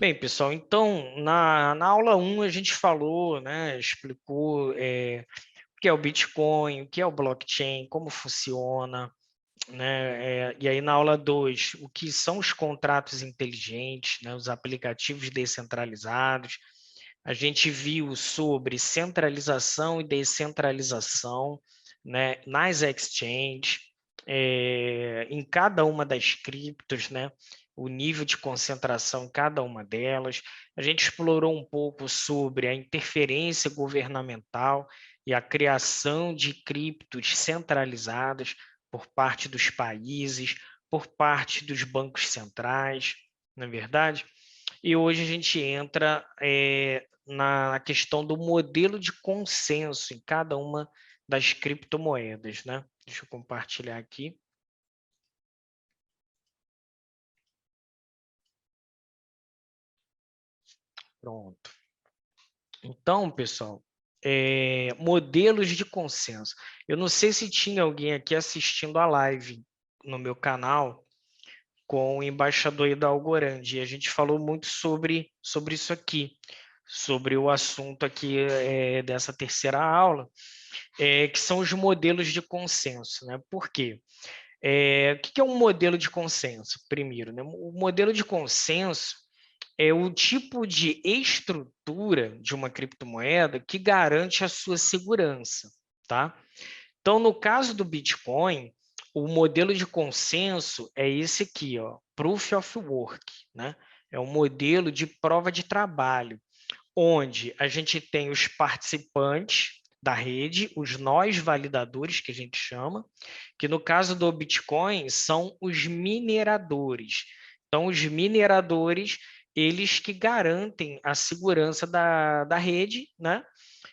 Bem, pessoal, então, na aula 1 a gente falou, né, explicou o que é o Bitcoin, o que é o blockchain, como funciona, né, e aí na aula 2, o que são os contratos inteligentes, né, os aplicativos descentralizados. A gente viu sobre centralização e descentralização, né, nas exchanges, em cada uma das criptos, né, o nível de concentração em cada uma delas. A gente explorou um pouco sobre a interferência governamental e a criação de criptos centralizadas por parte dos países, por parte dos bancos centrais, não é verdade? E hoje a gente entra na questão do modelo de consenso em cada uma das criptomoedas, né? Deixa eu compartilhar aqui. Pronto. Então, pessoal, modelos de consenso. Eu não sei se tinha alguém aqui assistindo a live no meu canal com o embaixador Ida Algorand, e a gente falou muito sobre isso aqui, sobre o assunto aqui dessa terceira aula, que são os modelos de consenso, né? Por quê? O que é um modelo de consenso? Primeiro, né? O modelo de consenso é o tipo de estrutura de uma criptomoeda que garante a sua segurança, tá? Então, no caso do Bitcoin, o modelo de consenso é esse aqui, ó, Proof of Work, né? É um modelo de prova de trabalho, onde a gente tem os participantes da rede, os nós validadores, que a gente chama, que no caso do Bitcoin são os mineradores. Então, os mineradores, eles que garantem a segurança da rede, né?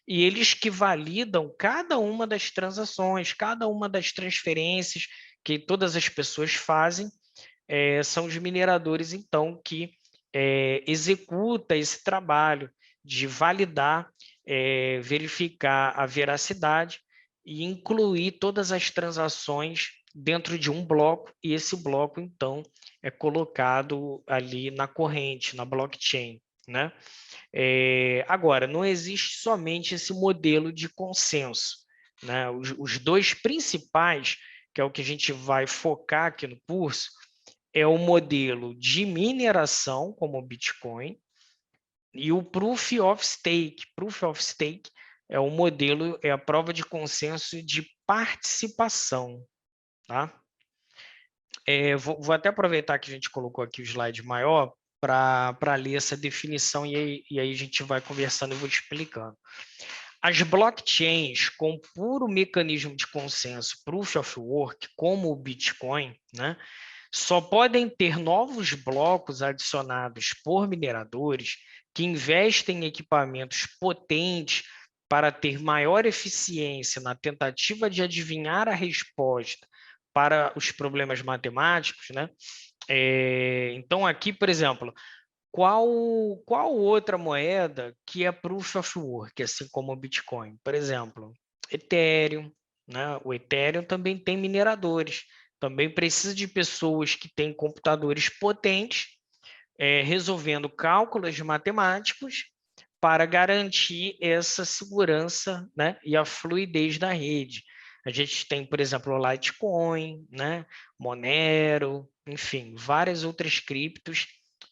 E eles que validam cada uma das transações, cada uma das transferências que todas as pessoas fazem, são os mineradores, então, que executa esse trabalho de validar, verificar a veracidade e incluir todas as transações dentro de um bloco, e esse bloco, então, é colocado ali na corrente, na blockchain, né? Agora, não existe somente esse modelo de consenso, né? Os dois principais, que é o que a gente vai focar aqui no curso, é o modelo de mineração, como o Bitcoin, e o Proof of Stake. Proof of Stake é o modelo, é a prova de consenso de participação, tá? Vou até aproveitar que a gente colocou aqui o slide maior para ler essa definição e aí a gente vai conversando e vou te explicando. As blockchains com puro mecanismo de consenso, Proof of Work, como o Bitcoin, né, só podem ter novos blocos adicionados por mineradores que investem em equipamentos potentes para ter maior eficiência na tentativa de adivinhar a resposta para os problemas matemáticos, né? Então, aqui, por exemplo, qual outra moeda que é Proof of Work, assim como o Bitcoin? Por exemplo, Ethereum, né? O Ethereum também tem mineradores, também precisa de pessoas que têm computadores potentes, resolvendo cálculos matemáticos para garantir essa segurança, né, e a fluidez da rede. A gente tem, por exemplo, o Litecoin, né, Monero, enfim, várias outras criptos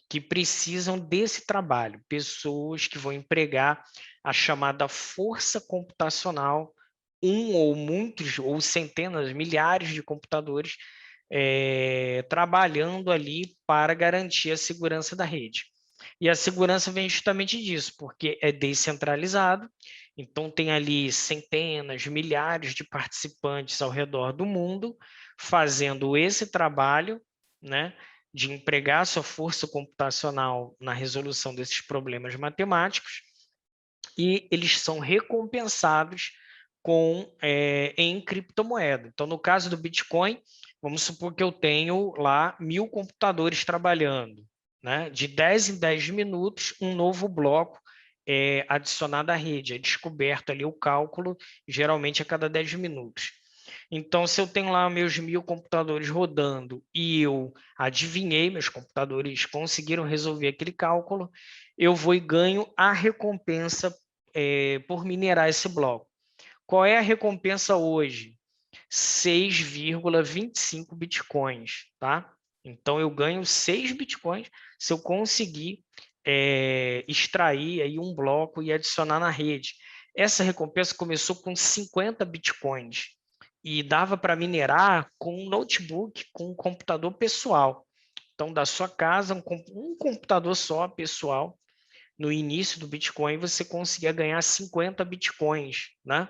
que precisam desse trabalho, pessoas que vão empregar a chamada força computacional, ou muitos, ou centenas, milhares de computadores trabalhando ali para garantir a segurança da rede. E a segurança vem justamente disso, porque é descentralizado, então tem ali centenas, milhares de participantes ao redor do mundo fazendo esse trabalho, né, de empregar sua força computacional na resolução desses problemas matemáticos, e eles são recompensados em criptomoeda. Então, no caso do Bitcoin, vamos supor que eu tenho lá 1.000 computadores trabalhando, né? De 10 em 10 minutos, um novo bloco adicionado à rede, é descoberto ali o cálculo, geralmente a cada 10 minutos. Então, se eu tenho lá meus 1000 computadores rodando e eu adivinhei, meus computadores conseguiram resolver aquele cálculo, eu vou e ganho a recompensa por minerar esse bloco. Qual é a recompensa hoje? 6,25 bitcoins, tá? Então, eu ganho 6 bitcoins se eu conseguir extrair aí um bloco e adicionar na rede. Essa recompensa começou com 50 bitcoins e dava para minerar com um notebook, com um computador pessoal. Então, da sua casa, um computador só pessoal, no início do Bitcoin, você conseguia ganhar 50 bitcoins, né?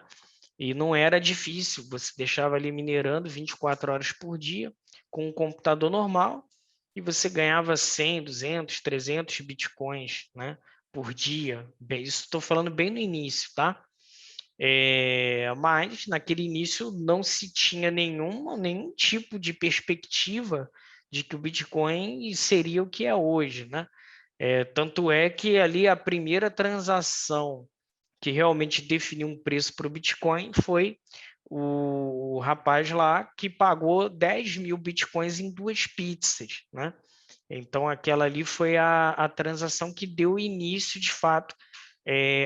E não era difícil, você deixava ali minerando 24 horas por dia com um computador normal e você ganhava 100, 200, 300 bitcoins, né, por dia. Bem, isso estou falando bem no início, tá? Mas naquele início não se tinha nenhum tipo de perspectiva de que o Bitcoin seria o que é hoje, né? Tanto é que ali a primeira transação que realmente definiu um preço para o Bitcoin foi o rapaz lá que pagou 10.000 Bitcoins em 2 pizzas, né? Então, aquela ali foi a transação que deu início, de fato,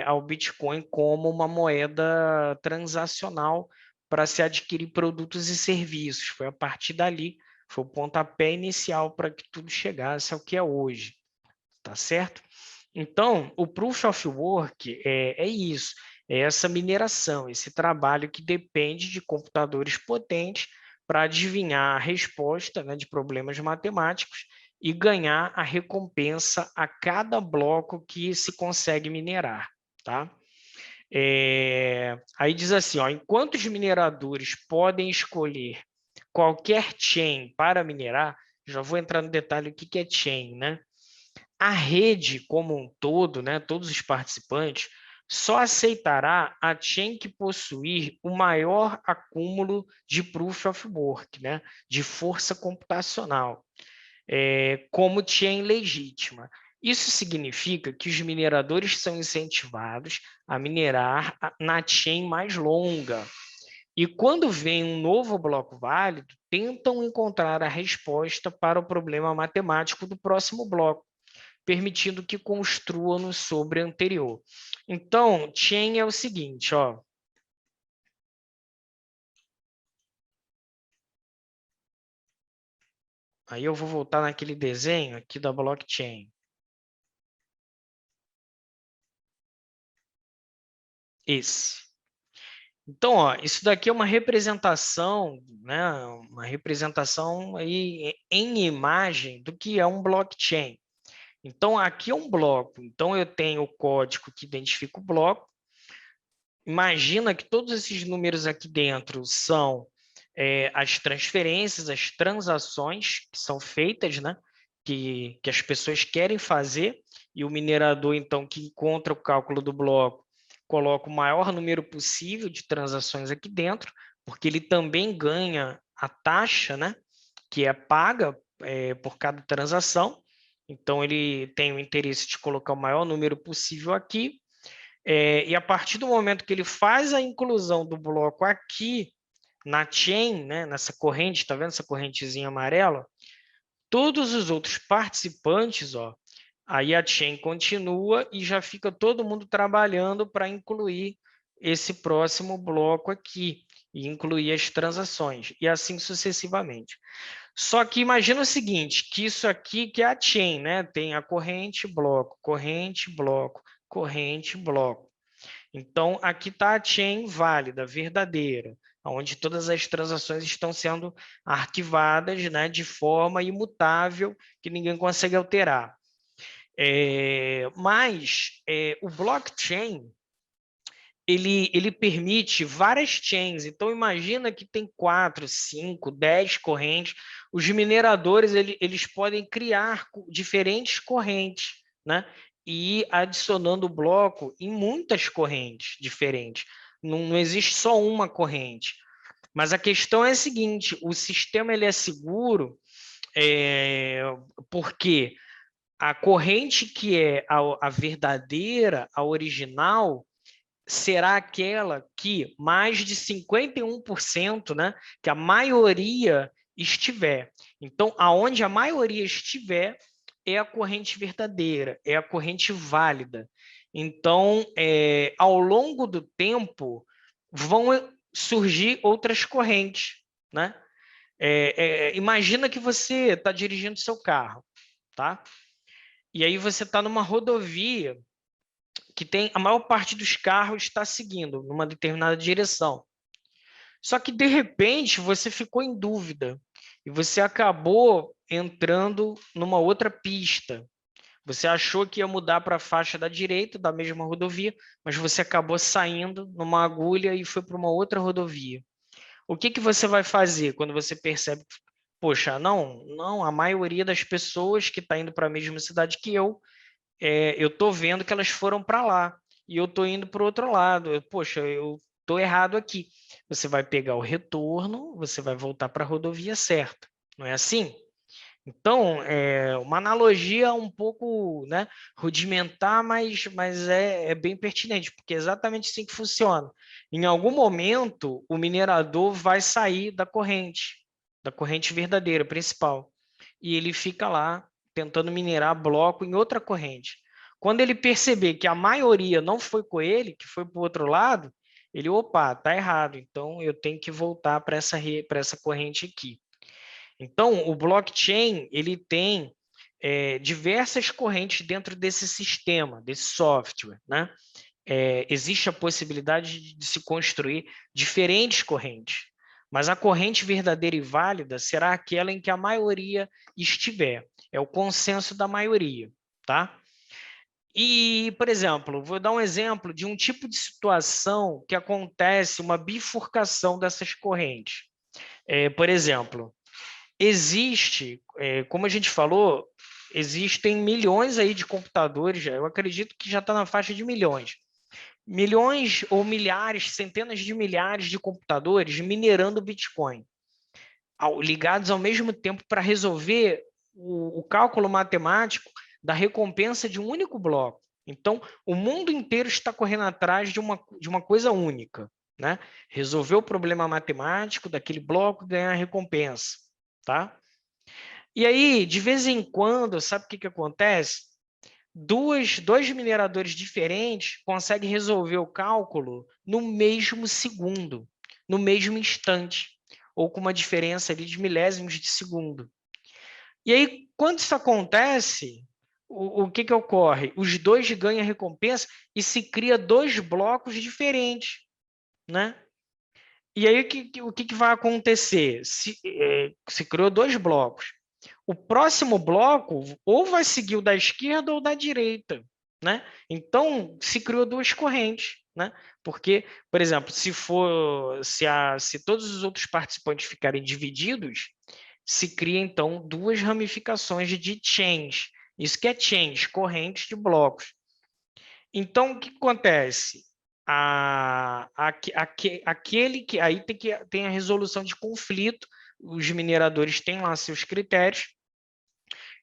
ao Bitcoin como uma moeda transacional para se adquirir produtos e serviços. Foi a partir dali, foi o pontapé inicial para que tudo chegasse ao que é hoje, tá certo? Então, o Proof of Work é isso, é essa mineração, esse trabalho que depende de computadores potentes para adivinhar a resposta, né, de problemas matemáticos e ganhar a recompensa a cada bloco que se consegue minerar, tá? Aí diz assim, ó, enquanto os mineradores podem escolher qualquer chain para minerar, já vou entrar no detalhe o que é chain, né? A rede como um todo, né, todos os participantes, só aceitará a chain que possuir o maior acúmulo de proof of work, né, de força computacional, como chain legítima. Isso significa que os mineradores são incentivados a minerar na chain mais longa. E quando vem um novo bloco válido, tentam encontrar a resposta para o problema matemático do próximo bloco, permitindo que construa no sobre anterior. Então, chain é o seguinte, ó. Aí eu vou voltar naquele desenho aqui da blockchain. Esse. Então, ó, isso daqui é uma representação, né? Uma representação aí em imagem do que é um blockchain. Então, aqui é um bloco. Então, eu tenho o código que identifica o bloco. Imagina que todos esses números aqui dentro são as transferências, as transações que são feitas, né? Que as pessoas querem fazer, e o minerador, então, que encontra o cálculo do bloco, coloca o maior número possível de transações aqui dentro, porque ele também ganha a taxa, né? Que é paga por cada transação. Então, ele tem o interesse de colocar o maior número possível aqui, e a partir do momento que ele faz a inclusão do bloco aqui na chain, né, nessa corrente, está vendo essa correntezinha amarela? Todos os outros participantes, ó, aí a chain continua e já fica todo mundo trabalhando para incluir esse próximo bloco aqui e incluir as transações, e assim sucessivamente. Só que imagina o seguinte, que isso aqui que é a chain, né? Tem a corrente, bloco, corrente, bloco, corrente, bloco. Então, aqui está a chain válida, verdadeira, onde todas as transações estão sendo arquivadas, né, de forma imutável, que ninguém consegue alterar. Mas o blockchain, ele permite várias chains. Então, imagina que tem 4, 5, 10 correntes. Os mineradores eles podem criar diferentes correntes, né? E ir adicionando o bloco em muitas correntes diferentes. Não existe só uma corrente. Mas a questão é a seguinte: o sistema ele é seguro porque a corrente que é a verdadeira, a original, será aquela que mais de 51%, né, que a maioria estiver. Então, aonde a maioria estiver, é a corrente verdadeira, é a corrente válida. Então, ao longo do tempo, vão surgir outras correntes, né? Imagina que você está dirigindo seu carro, tá? E aí você está numa rodovia que tem a maior parte dos carros está seguindo numa determinada direção. Só que de repente você ficou em dúvida e você acabou entrando numa outra pista. Você achou que ia mudar para a faixa da direita da mesma rodovia, mas você acabou saindo numa agulha e foi para uma outra rodovia. O que que você vai fazer quando você percebe, poxa, não, a maioria das pessoas que está indo para a mesma cidade que eu estou vendo que elas foram para lá e eu estou indo para o outro lado. Poxa, eu estou errado aqui. Você vai pegar o retorno, você vai voltar para a rodovia certa. Não é assim? Então, uma analogia um pouco, né, rudimentar, mas é bem pertinente, porque é exatamente assim que funciona. Em algum momento, o minerador vai sair da corrente verdadeira, principal, e ele fica lá tentando minerar bloco em outra corrente. Quando ele perceber que a maioria não foi com ele, que foi para o outro lado, ele, opa, tá errado, então eu tenho que voltar para essa corrente aqui. Então, o blockchain ele tem diversas correntes dentro desse sistema, desse software, né? Existe a possibilidade de se construir diferentes correntes, mas a corrente verdadeira e válida será aquela em que a maioria estiver. É o consenso da maioria, tá? E, por exemplo, vou dar um exemplo de um tipo de situação que acontece uma bifurcação dessas correntes. Por exemplo, existe, como a gente falou, existem milhões aí de computadores, eu acredito que já está na faixa de milhões. Milhões ou milhares, centenas de milhares de computadores minerando Bitcoin, ligados ao mesmo tempo para resolver o cálculo matemático da recompensa de um único bloco. Então, o mundo inteiro está correndo atrás de uma coisa única, né? Resolver o problema matemático daquele bloco e ganhar a recompensa, tá? E aí, de vez em quando, sabe o que acontece? Dois mineradores diferentes conseguem resolver o cálculo no mesmo segundo, no mesmo instante, ou com uma diferença ali de milésimos de segundo. E aí, quando isso acontece, o que ocorre? Os dois ganham a recompensa e se cria dois blocos diferentes, né? E aí, o que vai acontecer? Se criou dois blocos. O próximo bloco ou vai seguir o da esquerda ou da direita, né? Então, se criou duas correntes, né? Porque, por exemplo, se todos os outros participantes ficarem divididos, se cria, então, duas ramificações de chains. Isso que é chains, correntes de blocos. Então, o que acontece? Aquele que aí tem a resolução de conflito, os mineradores têm lá seus critérios,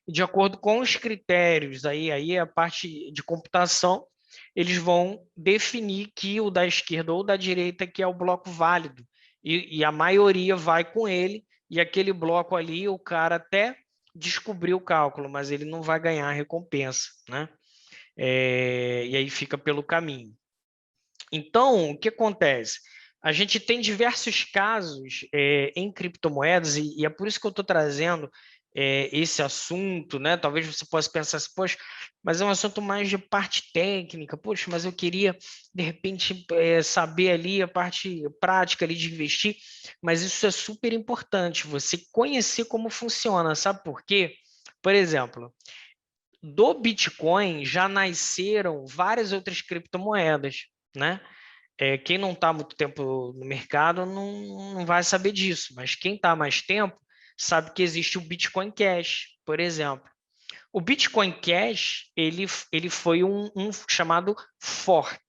e de acordo com os critérios, aí a parte de computação, eles vão definir que o da esquerda ou da direita que é o bloco válido, e a maioria vai com ele, e aquele bloco ali, o cara até descobriu o cálculo, mas ele não vai ganhar a recompensa, né? E aí fica pelo caminho. Então, o que acontece? A gente tem diversos casos em criptomoedas, e é por isso que eu estou trazendo esse assunto, né? Talvez você possa pensar assim, poxa, mas é um assunto mais de parte técnica, poxa, mas eu queria, de repente, saber ali a parte prática ali de investir, mas isso é super importante, você conhecer como funciona, sabe por quê? Por exemplo, do Bitcoin já nasceram várias outras criptomoedas, né? Quem não está há muito tempo no mercado não vai saber disso, mas quem está há mais tempo sabe que existe o Bitcoin Cash, por exemplo. O Bitcoin Cash ele foi um chamado fork,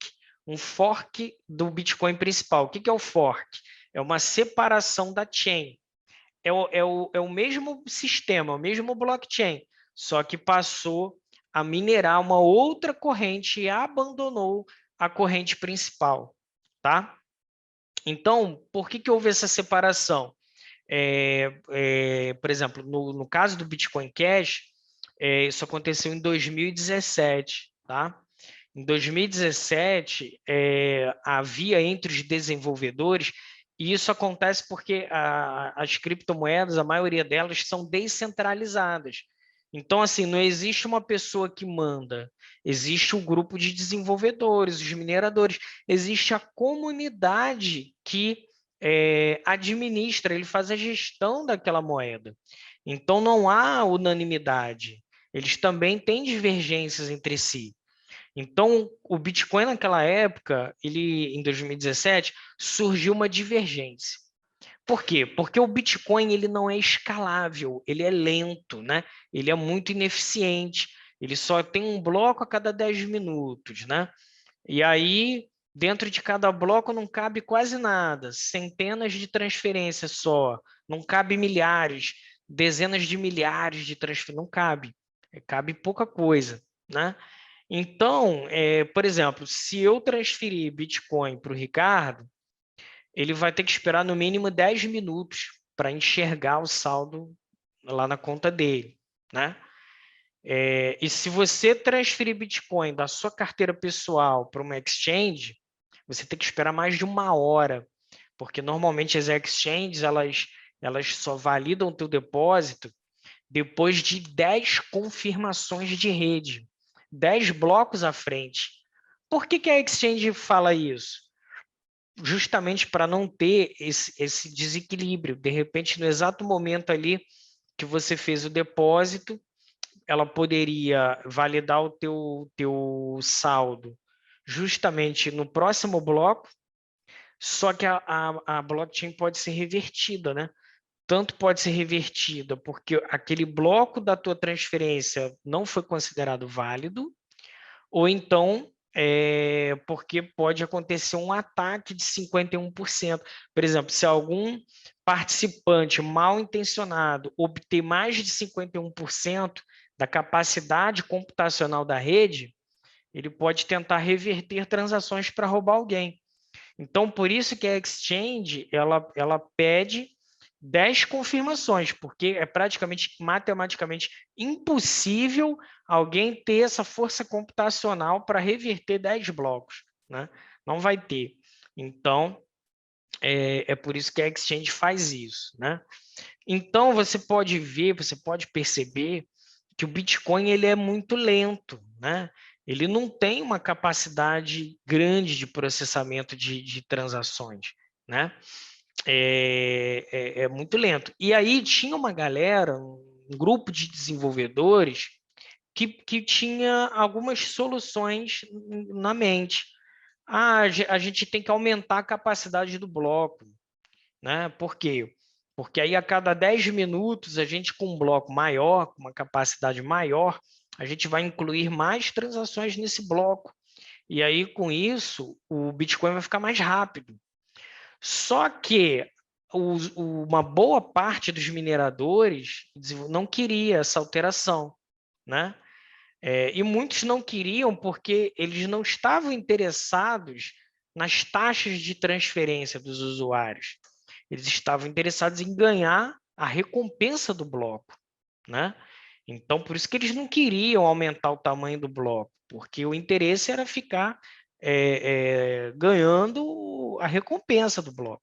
um fork do Bitcoin principal. O que é o fork? É uma separação da chain. É o mesmo sistema, o mesmo blockchain, só que passou a minerar uma outra corrente e abandonou a corrente principal, tá? Então, por que houve essa separação? Por exemplo, no caso do Bitcoin Cash, isso aconteceu em 2017, tá? Em 2017, havia entre os desenvolvedores, e isso acontece porque as criptomoedas, a maioria delas, são descentralizadas. Então, assim, não existe uma pessoa que manda, existe o grupo de desenvolvedores, os mineradores, existe a comunidade que administra, ele faz a gestão daquela moeda. Então, não há unanimidade. Eles também têm divergências entre si. Então, o Bitcoin naquela época, em 2017, surgiu uma divergência. Por quê? Porque o Bitcoin ele não é escalável, ele é lento, né? Ele é muito ineficiente, ele só tem um bloco a cada 10 minutos, né? E aí, dentro de cada bloco não cabe quase nada, centenas de transferências só, não cabe milhares, dezenas de milhares de transferências, não cabe, cabe pouca coisa, né? Então, por exemplo, se eu transferir Bitcoin para o Ricardo, ele vai ter que esperar no mínimo 10 minutos para enxergar o saldo lá na conta dele, né? E se você transferir Bitcoin da sua carteira pessoal para uma exchange, você tem que esperar mais de 1 hora, porque normalmente as exchanges elas só validam o teu depósito depois de 10 confirmações de rede, 10 blocos à frente. Por que a exchange fala isso? Justamente para não ter esse desequilíbrio. De repente, no exato momento ali que você fez o depósito, ela poderia validar o teu saldo justamente no próximo bloco, só que a blockchain pode ser revertida, né? Tanto pode ser revertida porque aquele bloco da tua transferência não foi considerado válido, ou então porque pode acontecer um ataque de 51%. Por exemplo, se algum participante mal intencionado obter mais de 51% da capacidade computacional da rede, ele pode tentar reverter transações para roubar alguém. Então, por isso que a exchange ela pede 10 confirmações, porque é praticamente matematicamente impossível alguém ter essa força computacional para reverter 10 blocos, né? Não vai ter. Então, é por isso que a exchange faz isso, né? Então, você pode ver, você pode perceber que o Bitcoin ele é muito lento, né? Ele não tem uma capacidade grande de processamento de transações, né? É muito lento. E aí tinha uma galera, um grupo de desenvolvedores que tinha algumas soluções na mente. A gente tem que aumentar a capacidade do bloco, né? Por quê? Porque aí a cada 10 minutos, a gente com um bloco maior, com uma capacidade maior, a gente vai incluir mais transações nesse bloco. E aí, com isso, o Bitcoin vai ficar mais rápido. Só que uma boa parte dos mineradores não queria essa alteração, né? E muitos não queriam porque eles não estavam interessados nas taxas de transferência dos usuários. Eles estavam interessados em ganhar a recompensa do bloco, né? Então, por isso que eles não queriam aumentar o tamanho do bloco, porque o interesse era ficar ganhando a recompensa do bloco.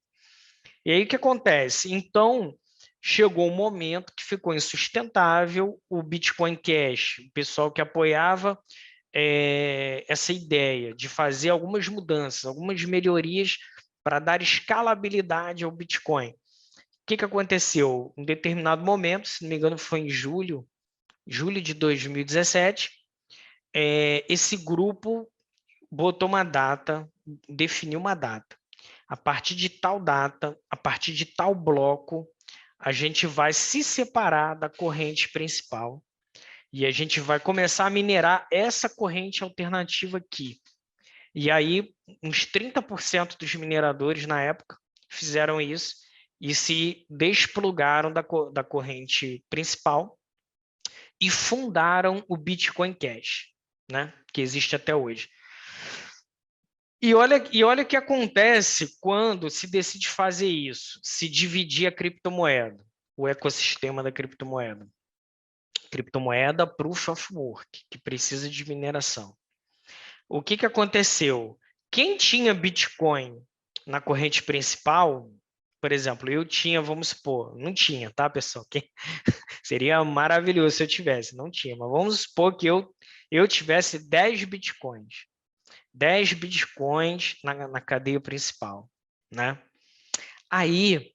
E aí o que acontece? Então, chegou um momento que ficou insustentável, o Bitcoin Cash, o pessoal que apoiava essa ideia de fazer algumas mudanças, algumas melhorias para dar escalabilidade ao Bitcoin. O que aconteceu? Em determinado momento, se não me engano foi em julho de 2017, esse grupo botou uma data, definiu uma data. A partir de tal data, a partir de tal bloco, a gente vai se separar da corrente principal e a gente vai começar a minerar essa corrente alternativa aqui. E aí, uns 30% dos mineradores na época fizeram isso e se desplugaram da corrente principal e fundaram o Bitcoin Cash, né? Que existe até hoje. E olha o que acontece quando se decide fazer isso, se dividir a criptomoeda, o ecossistema da criptomoeda. Criptomoeda Proof of Work, que precisa de mineração. O que aconteceu? Quem tinha Bitcoin na corrente principal, por exemplo, eu tinha, vamos supor, não tinha, tá, pessoal? Seria maravilhoso se eu tivesse, não tinha, mas vamos supor que eu tivesse 10 Bitcoins. 10 Bitcoins na cadeia principal, né? Aí,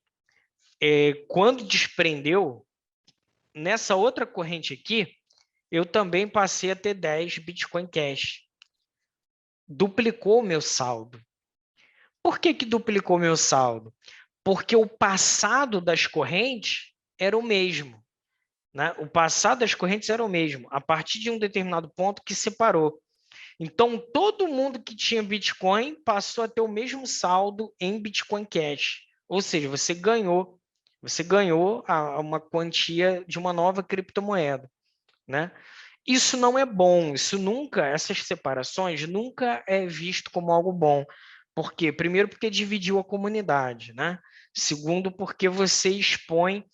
quando desprendeu, nessa outra corrente aqui, eu também passei a ter 10 Bitcoin Cash. Duplicou o meu saldo. Por que duplicou meu saldo? Porque o passado das correntes era o mesmo, né? O passado das correntes era o mesmo, a partir de um determinado ponto que separou. Então, todo mundo que tinha Bitcoin passou a ter o mesmo saldo em Bitcoin Cash. Ou seja, você ganhou uma quantia de uma nova criptomoeda, né? Isso não é bom, essas separações nunca é visto como algo bom. Por quê? Primeiro, porque dividiu a comunidade, né? Segundo, porque você expõe,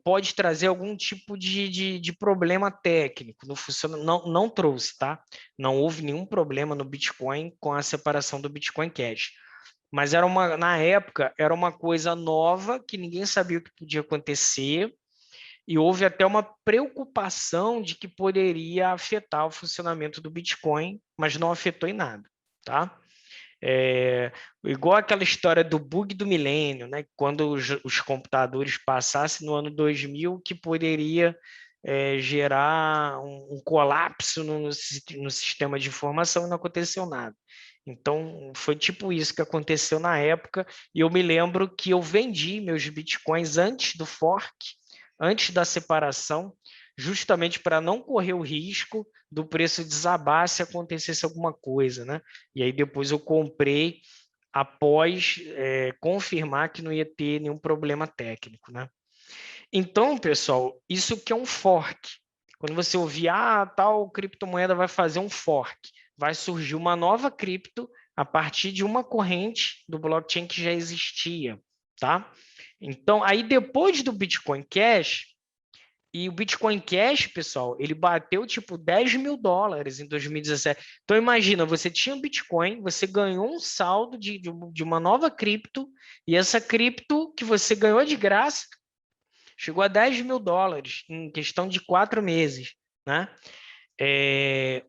pode trazer algum tipo de problema técnico. Não funciona, não trouxe, tá? Não houve nenhum problema no Bitcoin com a separação do Bitcoin Cash. Mas na época, era uma coisa nova que ninguém sabia o que podia acontecer e houve até uma preocupação de que poderia afetar o funcionamento do Bitcoin, mas não afetou em nada, tá? Igual aquela história do bug do milênio, né? Quando os computadores passassem no ano 2000, que poderia gerar um colapso no sistema de informação e não aconteceu nada. Então, foi tipo isso que aconteceu na época, e eu me lembro que eu vendi meus bitcoins antes do fork, antes da separação, justamente para não correr o risco do preço desabar se acontecesse alguma coisa, né? E aí depois eu comprei após confirmar que não ia ter nenhum problema técnico, né? Então, pessoal, isso que é um fork. Quando você ouvir, tal criptomoeda vai fazer um fork, vai surgir uma nova cripto a partir de uma corrente do blockchain que já existia, tá? Então, aí depois do Bitcoin Cash, e o Bitcoin Cash, pessoal, ele bateu tipo $10.000 em 2017. Então, imagina, você tinha um Bitcoin, você ganhou um saldo de uma nova cripto, e essa cripto que você ganhou de graça chegou a $10.000 em questão de 4 meses, né?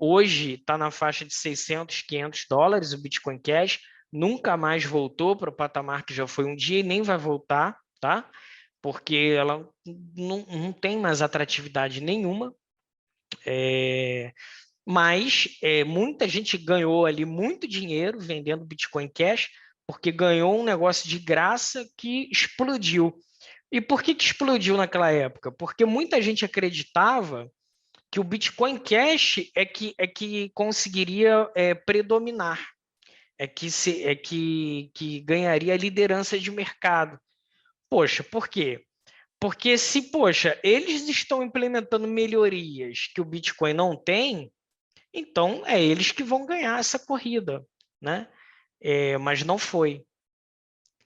Hoje está na faixa de 600, $500 o Bitcoin Cash, nunca mais voltou para o patamar que já foi um dia e nem vai voltar, tá? Porque ela não tem mais atratividade nenhuma, mas muita gente ganhou ali muito dinheiro vendendo Bitcoin Cash, porque ganhou um negócio de graça que explodiu. E por que explodiu naquela época? Porque muita gente acreditava que o Bitcoin Cash é que conseguiria predominar, que ganharia liderança de mercado. Poxa, por quê? Porque se, poxa, eles estão implementando melhorias que o Bitcoin não tem, então é eles que vão ganhar essa corrida, né? Mas não foi.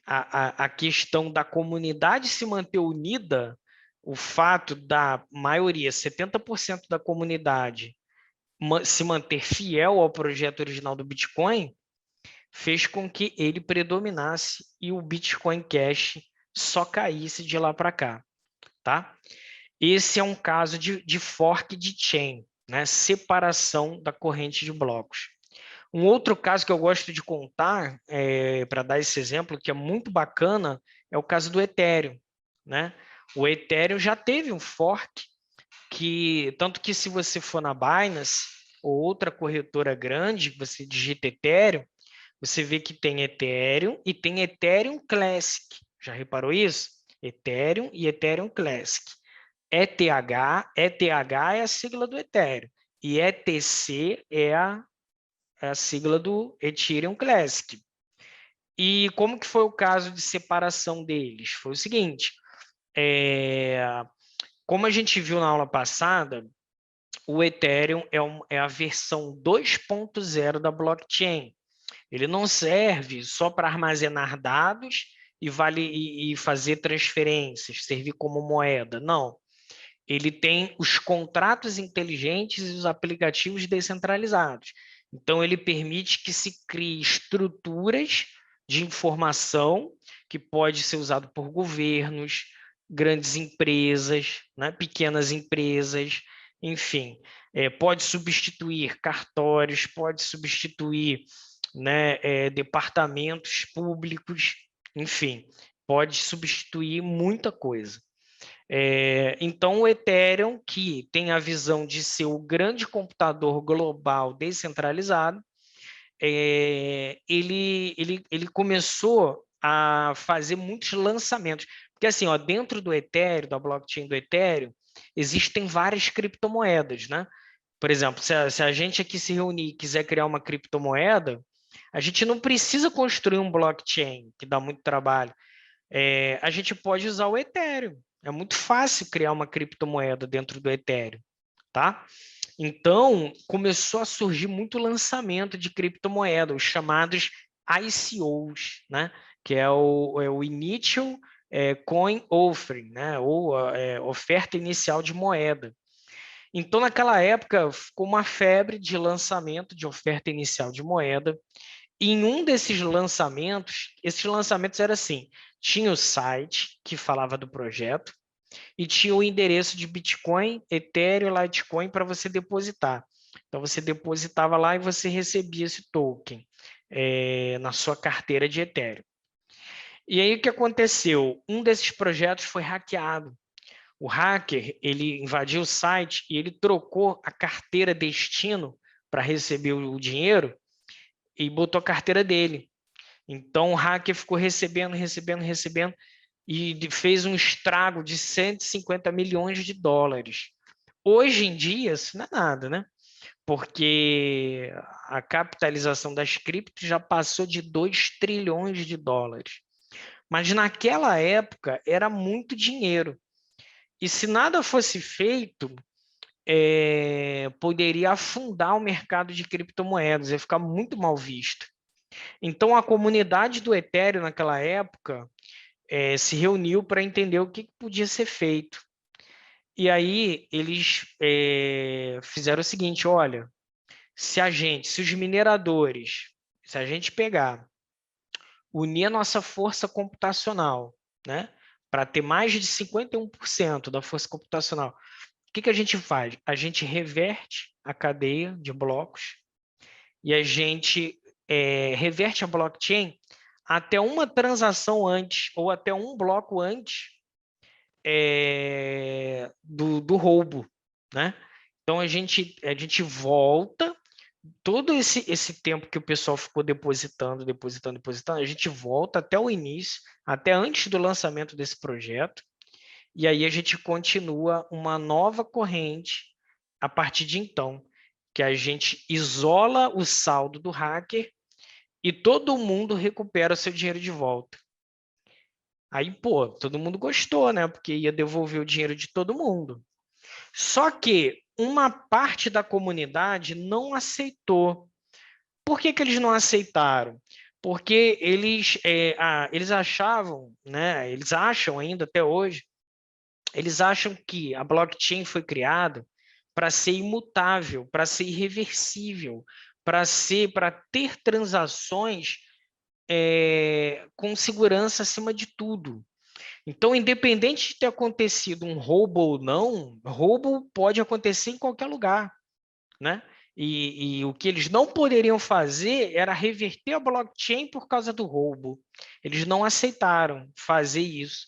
A questão da comunidade se manter unida, o fato da maioria, 70% da comunidade, se manter fiel ao projeto original do Bitcoin, fez com que ele predominasse e o Bitcoin Cash só caísse de lá para cá, tá? Esse é um caso de fork de chain, né? Separação da corrente de blocos. Um outro caso que eu gosto de contar, para dar esse exemplo, que é muito bacana, é o caso do Ethereum, né? O Ethereum já teve um fork, tanto que se você for na Binance ou outra corretora grande, você digita Ethereum, você vê que tem Ethereum e tem Ethereum Classic. Já reparou isso? Ethereum e Ethereum Classic. ETH é a sigla do Ethereum e ETC é a sigla do Ethereum Classic. E como que foi o caso de separação deles? Foi o seguinte, como a gente viu na aula passada, o Ethereum é a versão 2.0 da blockchain. Ele não serve só para armazenar dados e fazer transferências, servir como moeda. Não. Ele tem os contratos inteligentes e os aplicativos descentralizados. Então, ele permite que se crie estruturas de informação que pode ser usado por governos, grandes empresas, né, pequenas empresas, enfim, pode substituir cartórios, pode substituir, né, departamentos públicos, enfim, pode substituir muita coisa. Então, o Ethereum, que tem a visão de ser o grande computador global descentralizado, ele começou a fazer muitos lançamentos. Porque, assim, ó, dentro do Ethereum, da blockchain do Ethereum, existem várias criptomoedas, né? Por exemplo, se a gente aqui se reunir e quiser criar uma criptomoeda, a gente não precisa construir um blockchain, que dá muito trabalho. A gente pode usar o Ethereum. É muito fácil criar uma criptomoeda dentro do Ethereum, tá? Então, começou a surgir muito lançamento de criptomoeda, os chamados ICOs, né? Que é o Initial Coin Offering, né? Ou oferta inicial de moeda. Então, naquela época, ficou uma febre de lançamento de oferta inicial de moeda. E em um desses lançamentos, esses lançamentos era assim, tinha o site que falava do projeto e tinha o endereço de Bitcoin, Ethereum, Litecoin para você depositar. Então, você depositava lá e você recebia esse token na sua carteira de Ethereum. E aí, o que aconteceu? Um desses projetos foi hackeado. O hacker, ele invadiu o site e ele trocou a carteira destino para receber o dinheiro e botou a carteira dele. Então, o hacker ficou recebendo e fez um estrago de 150 milhões de dólares. Hoje em dia, isso não é nada, né? Porque a capitalização das criptos já passou de 2 trilhões de dólares. Mas naquela época era muito dinheiro. E se nada fosse feito, poderia afundar o mercado de criptomoedas, ia ficar muito mal visto. Então, a comunidade do Ethereum naquela época se reuniu para entender o que podia ser feito. E aí eles fizeram o seguinte, olha, se os mineradores, se a gente pegar, unir a nossa força computacional, né, para ter mais de 51% da força computacional, o que a gente faz? A gente reverte a cadeia de blocos e a gente reverte a blockchain até uma transação antes ou até um bloco antes do roubo, né? Então a gente volta todo esse tempo que o pessoal ficou depositando, a gente volta até o início, até antes do lançamento desse projeto, e aí a gente continua uma nova corrente a partir de então, que a gente isola o saldo do hacker e todo mundo recupera o seu dinheiro de volta. Aí, pô, todo mundo gostou, né? Porque ia devolver o dinheiro de todo mundo. Só que uma parte da comunidade não aceitou. Por que eles não aceitaram? Porque eles achavam, né? Eles acham ainda até hoje, eles acham que a blockchain foi criada para ser imutável, para ser irreversível, para ter transações com segurança acima de tudo. Então, independente de ter acontecido um roubo ou não, roubo pode acontecer em qualquer lugar, né? E o que eles não poderiam fazer era reverter a blockchain por causa do roubo. Eles não aceitaram fazer isso.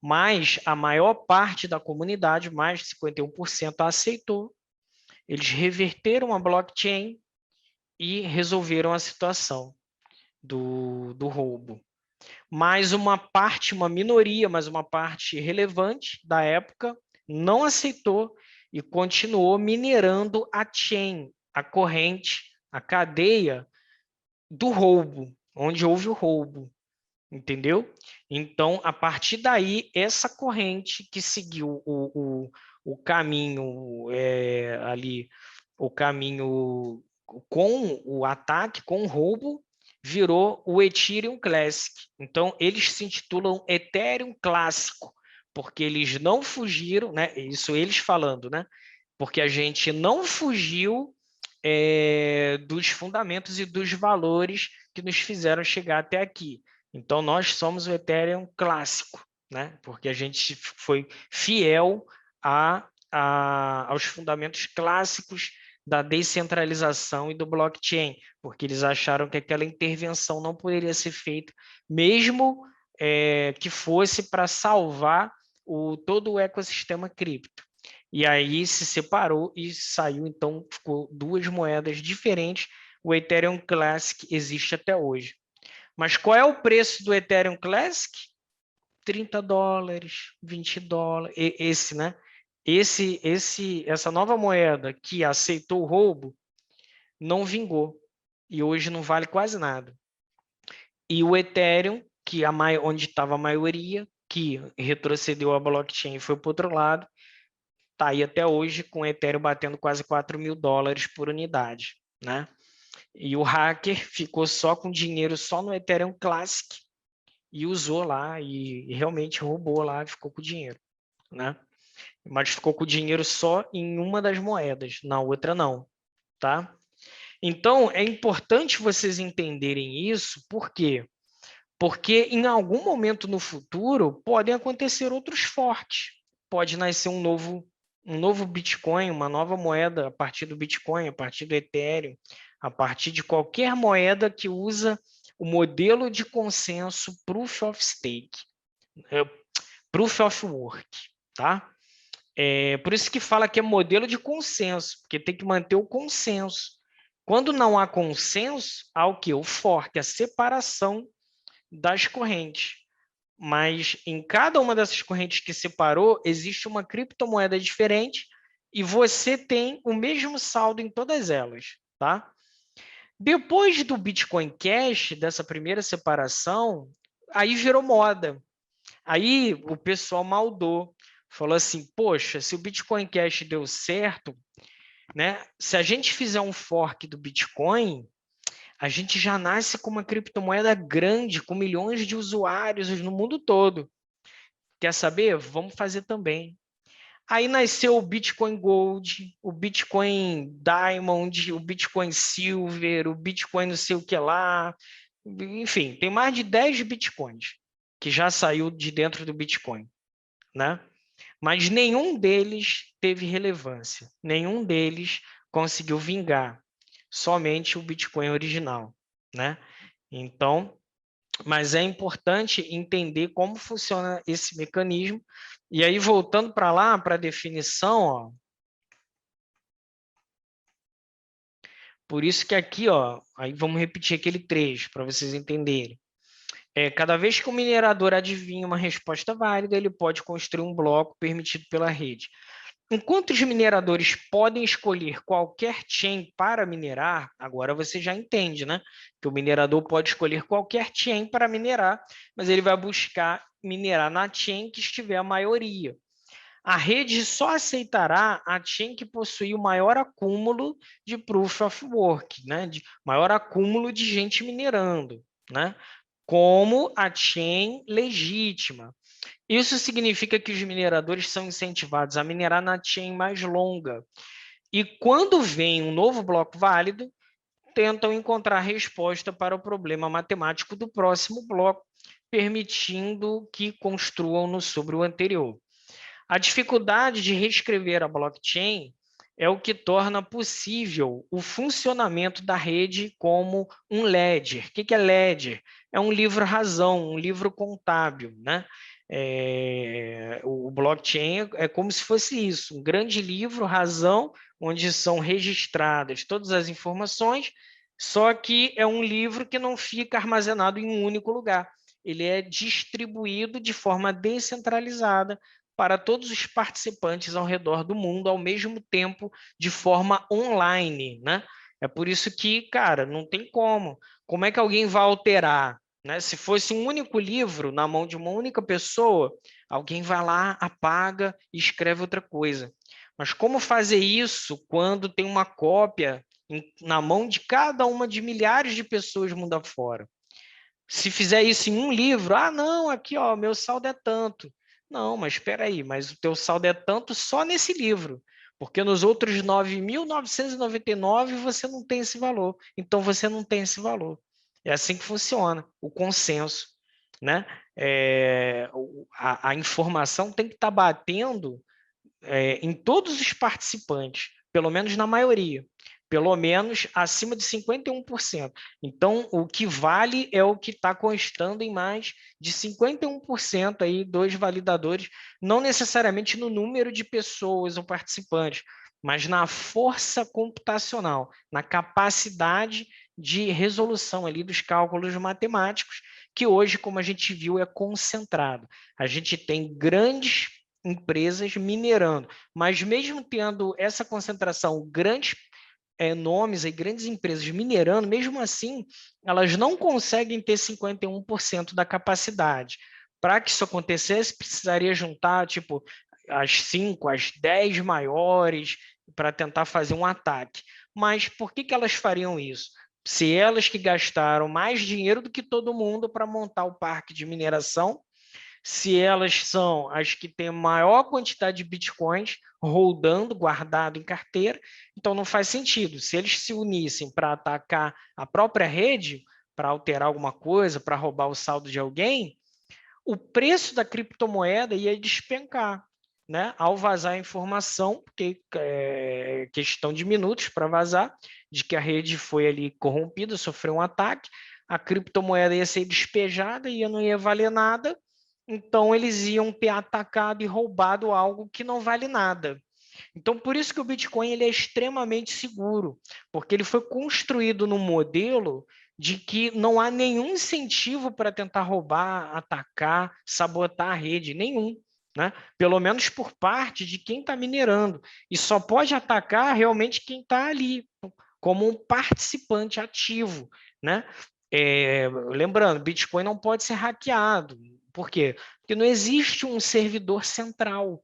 Mas a maior parte da comunidade, mais de 51%, aceitou. Eles reverteram a blockchain e resolveram a situação do roubo. Mas uma minoria, mas uma parte relevante da época não aceitou e continuou minerando a chain, a corrente, a cadeia do roubo, onde houve o roubo, entendeu? Então, a partir daí, essa corrente que seguiu o caminho ali, o caminho com o ataque, com o roubo, virou o Ethereum Classic. Então, eles se intitulam Ethereum Clássico, porque eles não fugiram, né? Isso eles falando, né? Porque a gente não fugiu dos fundamentos e dos valores que nos fizeram chegar até aqui. Então, nós somos o Ethereum Clássico, né? Porque a gente foi fiel aos fundamentos clássicos da descentralização e do blockchain, porque eles acharam que aquela intervenção não poderia ser feita, mesmo que fosse para salvar todo o ecossistema cripto. E aí se separou e saiu, então ficou duas moedas diferentes. O Ethereum Classic existe até hoje. Mas qual é o preço do Ethereum Classic? $30, $20. Esse, né? Essa nova moeda que aceitou o roubo não vingou e hoje não vale quase nada. E o Ethereum, onde estava a maioria, que retrocedeu a blockchain e foi para o outro lado, está aí até hoje com o Ethereum batendo quase $4.000 por unidade, né? E o hacker ficou só com dinheiro só no Ethereum Classic e usou lá e realmente roubou lá, ficou com dinheiro, né? Mas ficou com dinheiro só em uma das moedas, na outra não, tá? Então, é importante vocês entenderem isso, por quê? Porque em algum momento no futuro podem acontecer outros forks. Pode nascer um novo Bitcoin, uma nova moeda a partir do Bitcoin, a partir do Ethereum, a partir de qualquer moeda que usa o modelo de consenso Proof of Stake, Proof of Work, tá? Por isso que fala que é modelo de consenso, porque tem que manter o consenso. Quando não há consenso, há o quê? O fork, a separação das correntes. Mas em cada uma dessas correntes que separou, existe uma criptomoeda diferente e você tem o mesmo saldo em todas elas, tá? Depois do Bitcoin Cash, dessa primeira separação, aí virou moda. Aí o pessoal maldou, falou assim, poxa, se o Bitcoin Cash deu certo, né? Se a gente fizer um fork do Bitcoin, a gente já nasce com uma criptomoeda grande, com milhões de usuários no mundo todo. Quer saber? Vamos fazer também. Aí nasceu o Bitcoin Gold, o Bitcoin Diamond, o Bitcoin Silver, o Bitcoin não sei o que lá. Enfim, tem mais de 10 Bitcoins que já saiu de dentro do Bitcoin, né? Mas nenhum deles teve relevância, nenhum deles conseguiu vingar, somente o Bitcoin original, né? Então, mas é importante entender como funciona esse mecanismo. E aí, voltando para lá, para a definição, ó, por isso que aqui, ó, aí vamos repetir aquele trecho para vocês entenderem. Cada vez que o minerador adivinha uma resposta válida, ele pode construir um bloco permitido pela rede. Enquanto os mineradores podem escolher qualquer chain para minerar, agora você já entende, né? Que o minerador pode escolher qualquer chain para minerar, mas ele vai buscar minerar na chain que estiver a maioria. A rede só aceitará a chain que possui o maior acúmulo de proof of work, né? Maior acúmulo de gente minerando, né? Como a chain legítima. Isso significa que os mineradores são incentivados a minerar na chain mais longa. E quando vem um novo bloco válido, tentam encontrar resposta para o problema matemático do próximo bloco, permitindo que construam sobre o anterior. A dificuldade de reescrever a blockchain é o que torna possível o funcionamento da rede como um ledger. O que é ledger? É um livro-razão, um livro contábil, né? O blockchain é como se fosse isso, um grande livro-razão, onde são registradas todas as informações, só que é um livro que não fica armazenado em um único lugar. Ele é distribuído de forma descentralizada para todos os participantes ao redor do mundo ao mesmo tempo, de forma online, né? É por isso que, cara, não tem como. Como é que alguém vai alterar, né? Se fosse um único livro na mão de uma única pessoa, alguém vai lá, apaga e escreve outra coisa. Mas como fazer isso quando tem uma cópia na mão de cada uma de milhares de pessoas mundo afora. Se fizer isso em um livro, não, aqui, ó, meu saldo é tanto. Não, mas espera aí, mas o teu saldo é tanto só nesse livro, porque nos outros 9.999 você não tem esse valor. Então, você não tem esse valor. É assim que funciona o consenso, né? A informação tem que estar batendo em todos os participantes, pelo menos na maioria, pelo menos acima de 51%. Então, o que vale é o que está constando em mais de 51% aí dos validadores, não necessariamente no número de pessoas ou participantes, mas na força computacional, na capacidade de resolução ali dos cálculos matemáticos, que hoje, como a gente viu, é concentrado. A gente tem grandes empresas minerando, mas mesmo tendo essa concentração, grandes nomes e grandes empresas minerando, mesmo assim, elas não conseguem ter 51% da capacidade. Para que isso acontecesse, precisaria juntar, tipo, as 5, as 10 maiores para tentar fazer um ataque. Mas por que elas fariam isso? Se elas que gastaram mais dinheiro do que todo mundo para montar o parque de mineração, se elas são as que têm maior quantidade de bitcoins rodando, guardado em carteira, então não faz sentido. Se eles se unissem para atacar a própria rede, para alterar alguma coisa, para roubar o saldo de alguém, o preço da criptomoeda ia despencar, né? Ao vazar a informação, porque é questão de minutos para vazar, de que a rede foi ali corrompida, sofreu um ataque, a criptomoeda ia ser despejada e não ia valer nada, então eles iam ter atacado e roubado algo que não vale nada. Então, por isso que o Bitcoin ele é extremamente seguro, porque ele foi construído num modelo de que não há nenhum incentivo para tentar roubar, atacar, sabotar a rede, nenhum. Né? Pelo menos por parte de quem está minerando. E só pode atacar realmente quem está ali, como um participante ativo. Né? Lembrando, Bitcoin não pode ser hackeado. Por quê? Porque não existe um servidor central.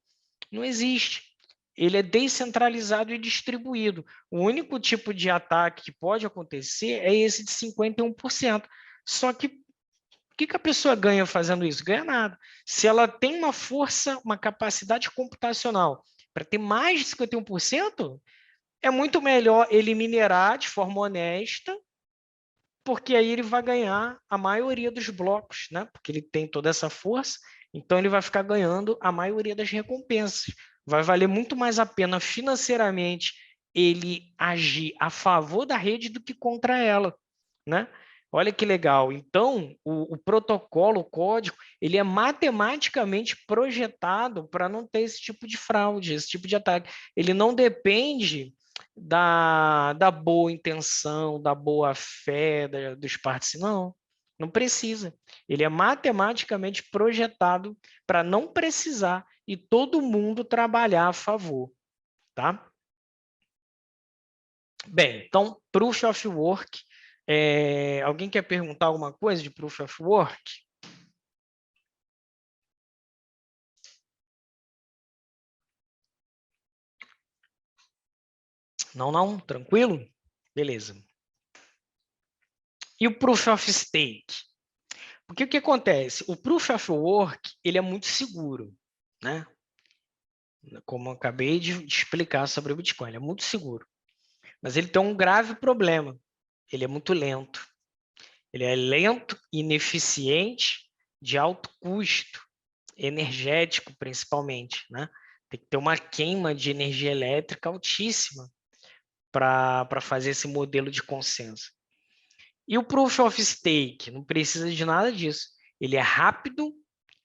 Não existe. Ele é descentralizado e distribuído. O único tipo de ataque que pode acontecer é esse de 51%. Só que o que a pessoa ganha fazendo isso? Ganha nada. Se ela tem uma força, uma capacidade computacional para ter mais de 51%, é muito melhor ele minerar de forma honesta, porque aí ele vai ganhar a maioria dos blocos, né? Porque ele tem toda essa força, então ele vai ficar ganhando a maioria das recompensas. Vai valer muito mais a pena financeiramente ele agir a favor da rede do que contra ela, né? Olha que legal. Então, o protocolo, o código, ele é matematicamente projetado para não ter esse tipo de fraude, esse tipo de ataque. Ele não depende da boa intenção, da boa fé dos participantes. Não, não precisa. Ele é matematicamente projetado para não precisar e todo mundo trabalhar a favor, tá? Bem, então, Proof of Work. Alguém quer perguntar alguma coisa de Proof of Work? Não, não? Tranquilo? Beleza. E o Proof of Stake? Porque o que acontece? O Proof of Work ele é muito seguro, né? Como eu acabei de explicar sobre o Bitcoin, ele é muito seguro. Mas ele tem um grave problema. Ele é muito lento. Ele é lento, ineficiente, de alto custo, energético principalmente, né? Tem que ter uma queima de energia elétrica altíssima para fazer esse modelo de consenso. E o Proof of Stake não precisa de nada disso. Ele é rápido,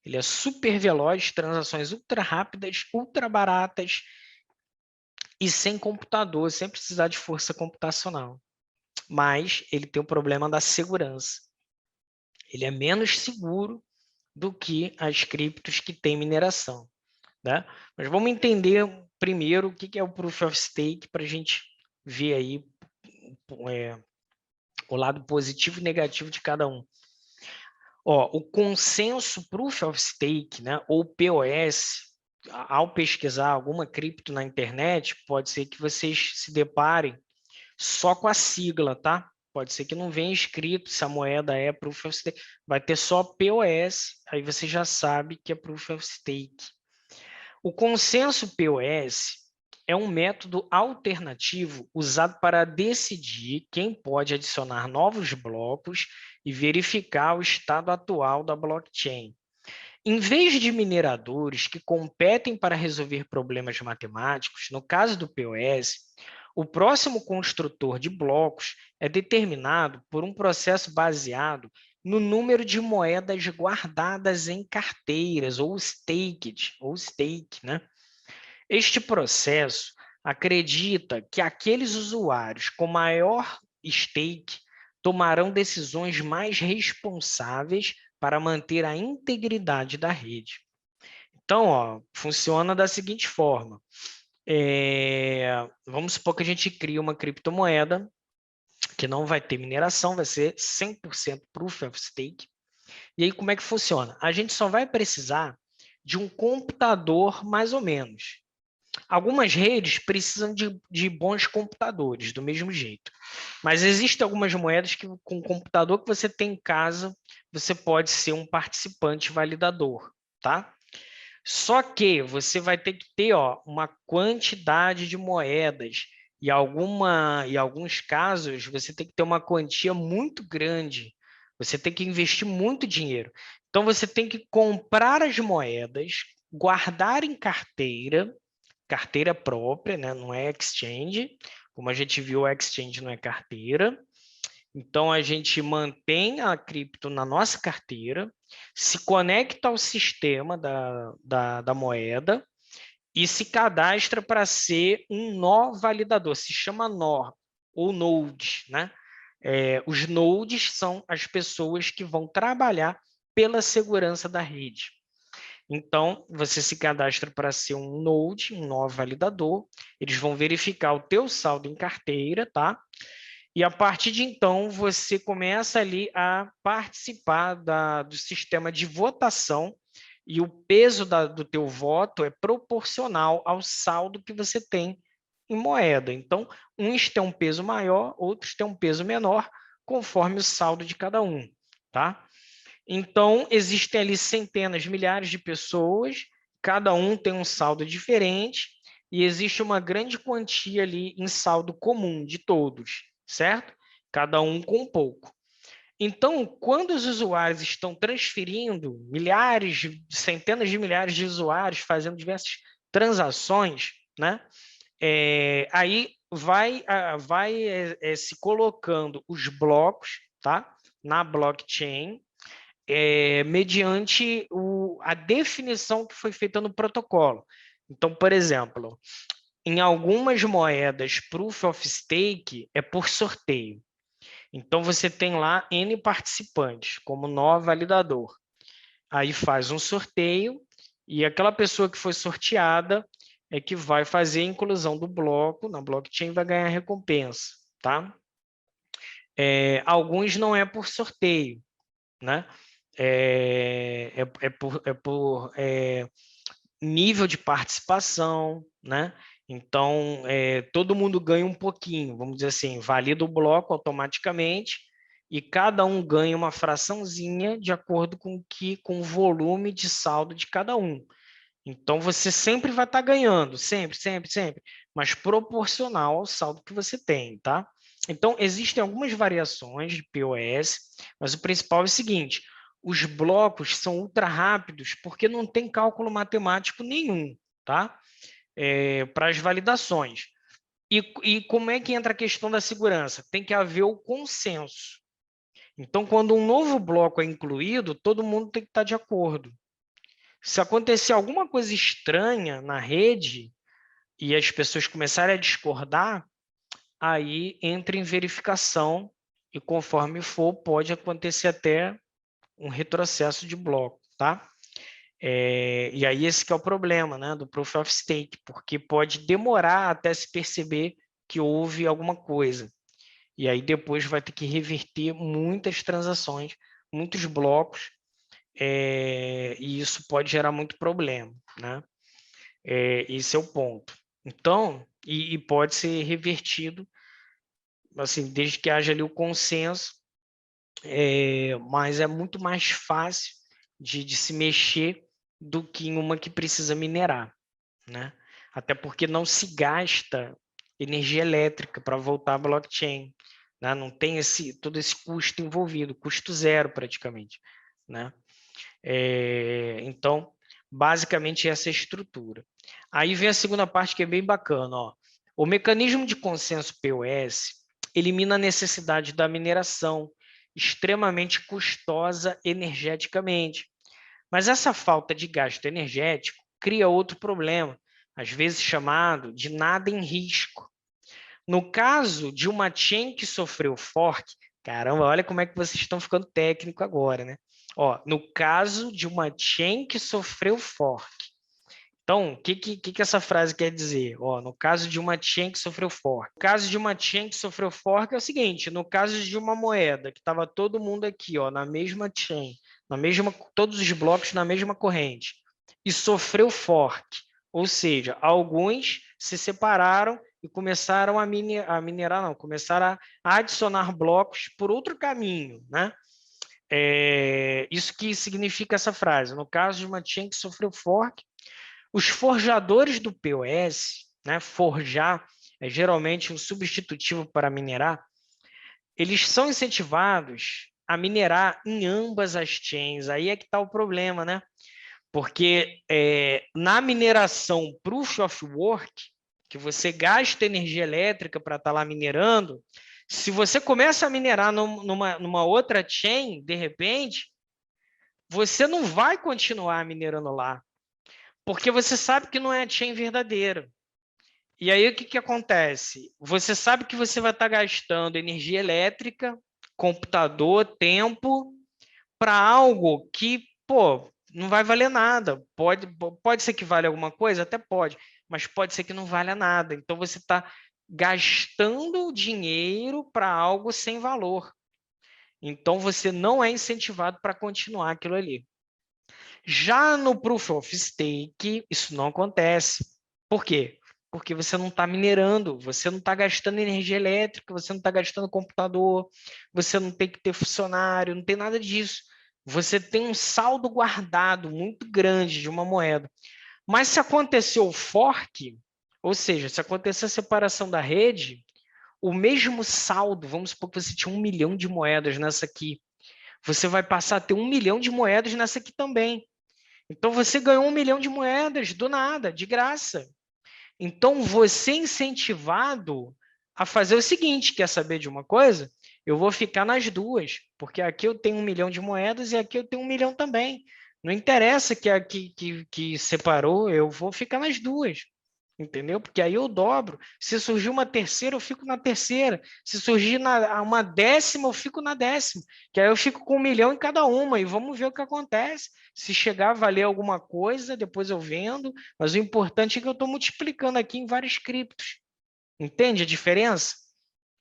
ele é super veloz, transações ultra rápidas, ultra baratas e sem computador, sem precisar de força computacional. Mas ele tem o problema da segurança. Ele é menos seguro do que as criptos que têm mineração. Né? Mas vamos entender primeiro o que é o Proof of Stake para a gente ver aí o lado positivo e negativo de cada um. O consenso Proof of Stake, né, ou POS, ao pesquisar alguma cripto na internet, pode ser que vocês se deparem só com a sigla, tá? Pode ser que não venha escrito se a moeda é Proof of Stake. Vai ter só POS, aí você já sabe que é Proof of Stake. O consenso POS é um método alternativo usado para decidir quem pode adicionar novos blocos e verificar o estado atual da blockchain. Em vez de mineradores que competem para resolver problemas matemáticos, no caso do POS, o próximo construtor de blocos é determinado por um processo baseado no número de moedas guardadas em carteiras, ou stake, né? Este processo acredita que aqueles usuários com maior stake tomarão decisões mais responsáveis para manter a integridade da rede. Então, ó, funciona da seguinte forma. Vamos supor que a gente cria uma criptomoeda que não vai ter mineração, vai ser 100% Proof of Stake. E aí, como é que funciona? A gente só vai precisar de um computador, mais ou menos. Algumas redes precisam de bons computadores, do mesmo jeito. Mas existem algumas moedas que, com o computador que você tem em casa, você pode ser um participante validador, tá? Só que você vai ter que ter, ó, uma quantidade de moedas e em alguns casos você tem que ter uma quantia muito grande. Você tem que investir muito dinheiro. Então você tem que comprar as moedas, guardar em carteira própria, né? Não é exchange. Como a gente viu, o exchange não é carteira. Então, a gente mantém a cripto na nossa carteira, se conecta ao sistema da moeda e se cadastra para ser um nó validador. Se chama nó ou node, né? Os nodes são as pessoas que vão trabalhar pela segurança da rede. Então, você se cadastra para ser um node, um nó validador. Eles vão verificar o teu saldo em carteira, tá? E a partir de então, você começa ali a participar do sistema de votação e o peso do teu voto é proporcional ao saldo que você tem em moeda. Então, uns têm um peso maior, outros têm um peso menor, conforme o saldo de cada um, tá? Então, existem ali centenas, milhares de pessoas, cada um tem um saldo diferente e existe uma grande quantia ali em saldo comum de todos, certo? Cada um com um pouco. Então, quando os usuários estão transferindo milhares, centenas de milhares de usuários fazendo diversas transações, né? Aí vai se colocando os blocos, tá? Na blockchain, mediante a definição que foi feita no protocolo. Então, por exemplo, em algumas moedas Proof of Stake é por sorteio. Então, você tem lá N participantes, como nó validador. Aí faz um sorteio e aquela pessoa que foi sorteada é que vai fazer a inclusão do bloco na blockchain e vai ganhar recompensa, tá? Alguns não é por sorteio, né? Por nível de participação, né? Então, todo mundo ganha um pouquinho, vamos dizer assim, valida o bloco automaticamente e cada um ganha uma fraçãozinha de acordo com o volume de saldo de cada um. Então, você sempre vai estar ganhando, sempre, sempre, sempre, mas proporcional ao saldo que você tem, tá? Então, existem algumas variações de POS, mas o principal é o seguinte: os blocos são ultra rápidos porque não tem cálculo matemático nenhum, tá? Para as validações. E como é que entra a questão da segurança? Tem que haver o consenso. Então, quando um novo bloco é incluído, todo mundo tem que estar de acordo. Se acontecer alguma coisa estranha na rede e as pessoas começarem a discordar, aí entra em verificação e conforme for, pode acontecer até um retrocesso de bloco, tá? E aí esse que é o problema, né, do Proof of Stake, porque pode demorar até se perceber que houve alguma coisa. E aí depois vai ter que reverter muitas transações, muitos blocos, e isso pode gerar muito problema, né? Esse é o ponto. Então, e pode ser revertido assim, desde que haja ali o consenso, mas é muito mais fácil de se mexer do que em uma que precisa minerar, né? Até porque não se gasta energia elétrica para voltar à blockchain, né? Não tem todo esse custo envolvido, custo zero praticamente, né? Então, basicamente essa é a estrutura. Aí vem a segunda parte que é bem bacana, ó. O mecanismo de consenso POS elimina a necessidade da mineração, extremamente custosa energeticamente. Mas essa falta de gasto energético cria outro problema, às vezes chamado de nada em risco. No caso de uma chain que sofreu fork, caramba, olha como é que vocês estão ficando técnico agora, né? Ó, no caso de uma chain que sofreu fork. Então, o que essa frase quer dizer? Ó, no caso de uma chain que sofreu fork. No caso de uma chain que sofreu fork é o seguinte, no caso de uma moeda que estava todo mundo aqui, ó, na mesma chain, todos os blocos na mesma corrente, e sofreu fork, ou seja, alguns se separaram e começaram a minerar, não, começaram a adicionar blocos por outro caminho, né? Isso que significa essa frase. No caso de uma chain que sofreu fork, os forjadores do POS, né, forjar é geralmente um substitutivo para minerar, eles são incentivados a minerar em ambas as chains. Aí é que está o problema, né? Porque na mineração Proof of Work, que você gasta energia elétrica para estar lá minerando, se você começa a minerar numa outra chain, de repente, você não vai continuar minerando lá, porque você sabe que não é a chain verdadeira. E aí o que acontece? Você sabe que você vai estar gastando energia elétrica, computador, tempo, para algo que, pô, não vai valer nada. Pode ser que vale alguma coisa? Até pode, mas pode ser que não valha nada. Então você está gastando dinheiro para algo sem valor. Então você não é incentivado para continuar aquilo ali. Já no Proof of Stake, isso não acontece. Por quê? Porque você não está minerando, você não está gastando energia elétrica, você não está gastando computador, você não tem que ter funcionário, não tem nada disso. Você tem um saldo guardado muito grande de uma moeda. Mas se aconteceu o fork, ou seja, se acontecer a separação da rede, o mesmo saldo, vamos supor que você tinha 1 milhão de moedas nessa aqui, você vai passar a ter 1 milhão de moedas nessa aqui também. Então você ganhou 1 milhão de moedas do nada, de graça. Então você é incentivado a fazer o seguinte: quer saber de uma coisa? Eu vou ficar nas duas, porque aqui eu tenho 1 milhão de moedas e aqui eu tenho 1 milhão também. Não interessa que aqui que separou, eu vou ficar nas duas. Entendeu? Porque aí eu dobro. Se surgir uma terceira, eu fico na terceira. Se surgir uma décima, eu fico na décima. Que aí eu fico com 1 milhão em cada uma e vamos ver o que acontece. Se chegar a valer alguma coisa, depois eu vendo. Mas o importante é que eu estou multiplicando aqui em vários criptos. Entende a diferença?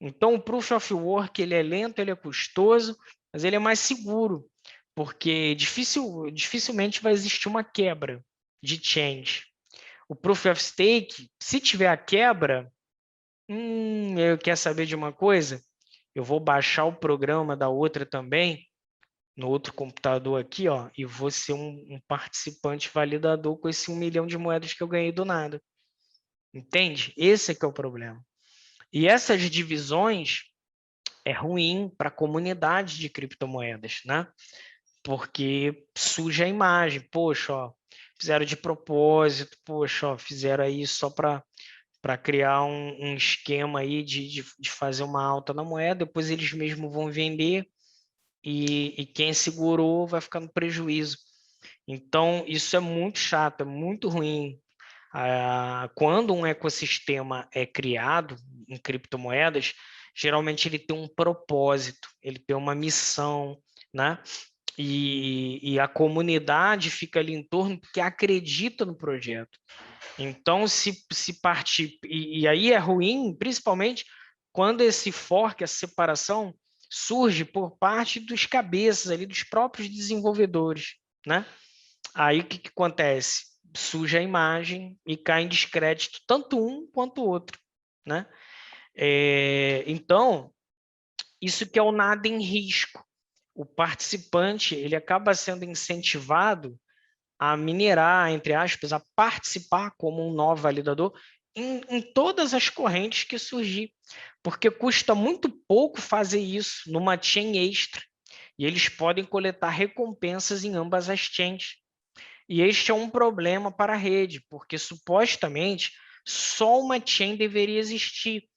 Então, o Proof of Work ele é lento, ele é custoso, mas ele é mais seguro. Porque dificilmente vai existir uma quebra de change. O Proof of Stake, se tiver a quebra, eu quero saber de uma coisa? Eu vou baixar o programa da outra também, no outro computador aqui, ó, e vou ser um participante validador com esse 1 milhão de moedas que eu ganhei do nada. Entende? Esse é que é o problema. E essas divisões é ruim para a comunidade de criptomoedas, né? Porque suja a imagem. Poxa, ó, fizeram de propósito, poxa, ó, fizeram aí só para criar um esquema aí de fazer uma alta na moeda, depois eles mesmos vão vender e quem segurou vai ficar no prejuízo. Então, isso é muito chato, é muito ruim. Quando um ecossistema é criado em criptomoedas, geralmente ele tem um propósito, ele tem uma missão, né? E a comunidade fica ali em torno porque acredita no projeto. Então, se partir... E aí é ruim, principalmente, quando esse fork, essa separação, surge por parte dos cabeças ali, dos próprios desenvolvedores, né? Aí o que acontece? Suja a imagem e cai em descrédito tanto um quanto o outro, né? Então, isso que é o nada em risco. O participante ele acaba sendo incentivado a minerar, entre aspas, a participar como um nó validador em todas as correntes que surgir, porque custa muito pouco fazer isso numa chain extra, e eles podem coletar recompensas em ambas as chains. E este é um problema para a rede, porque supostamente só uma chain deveria existir.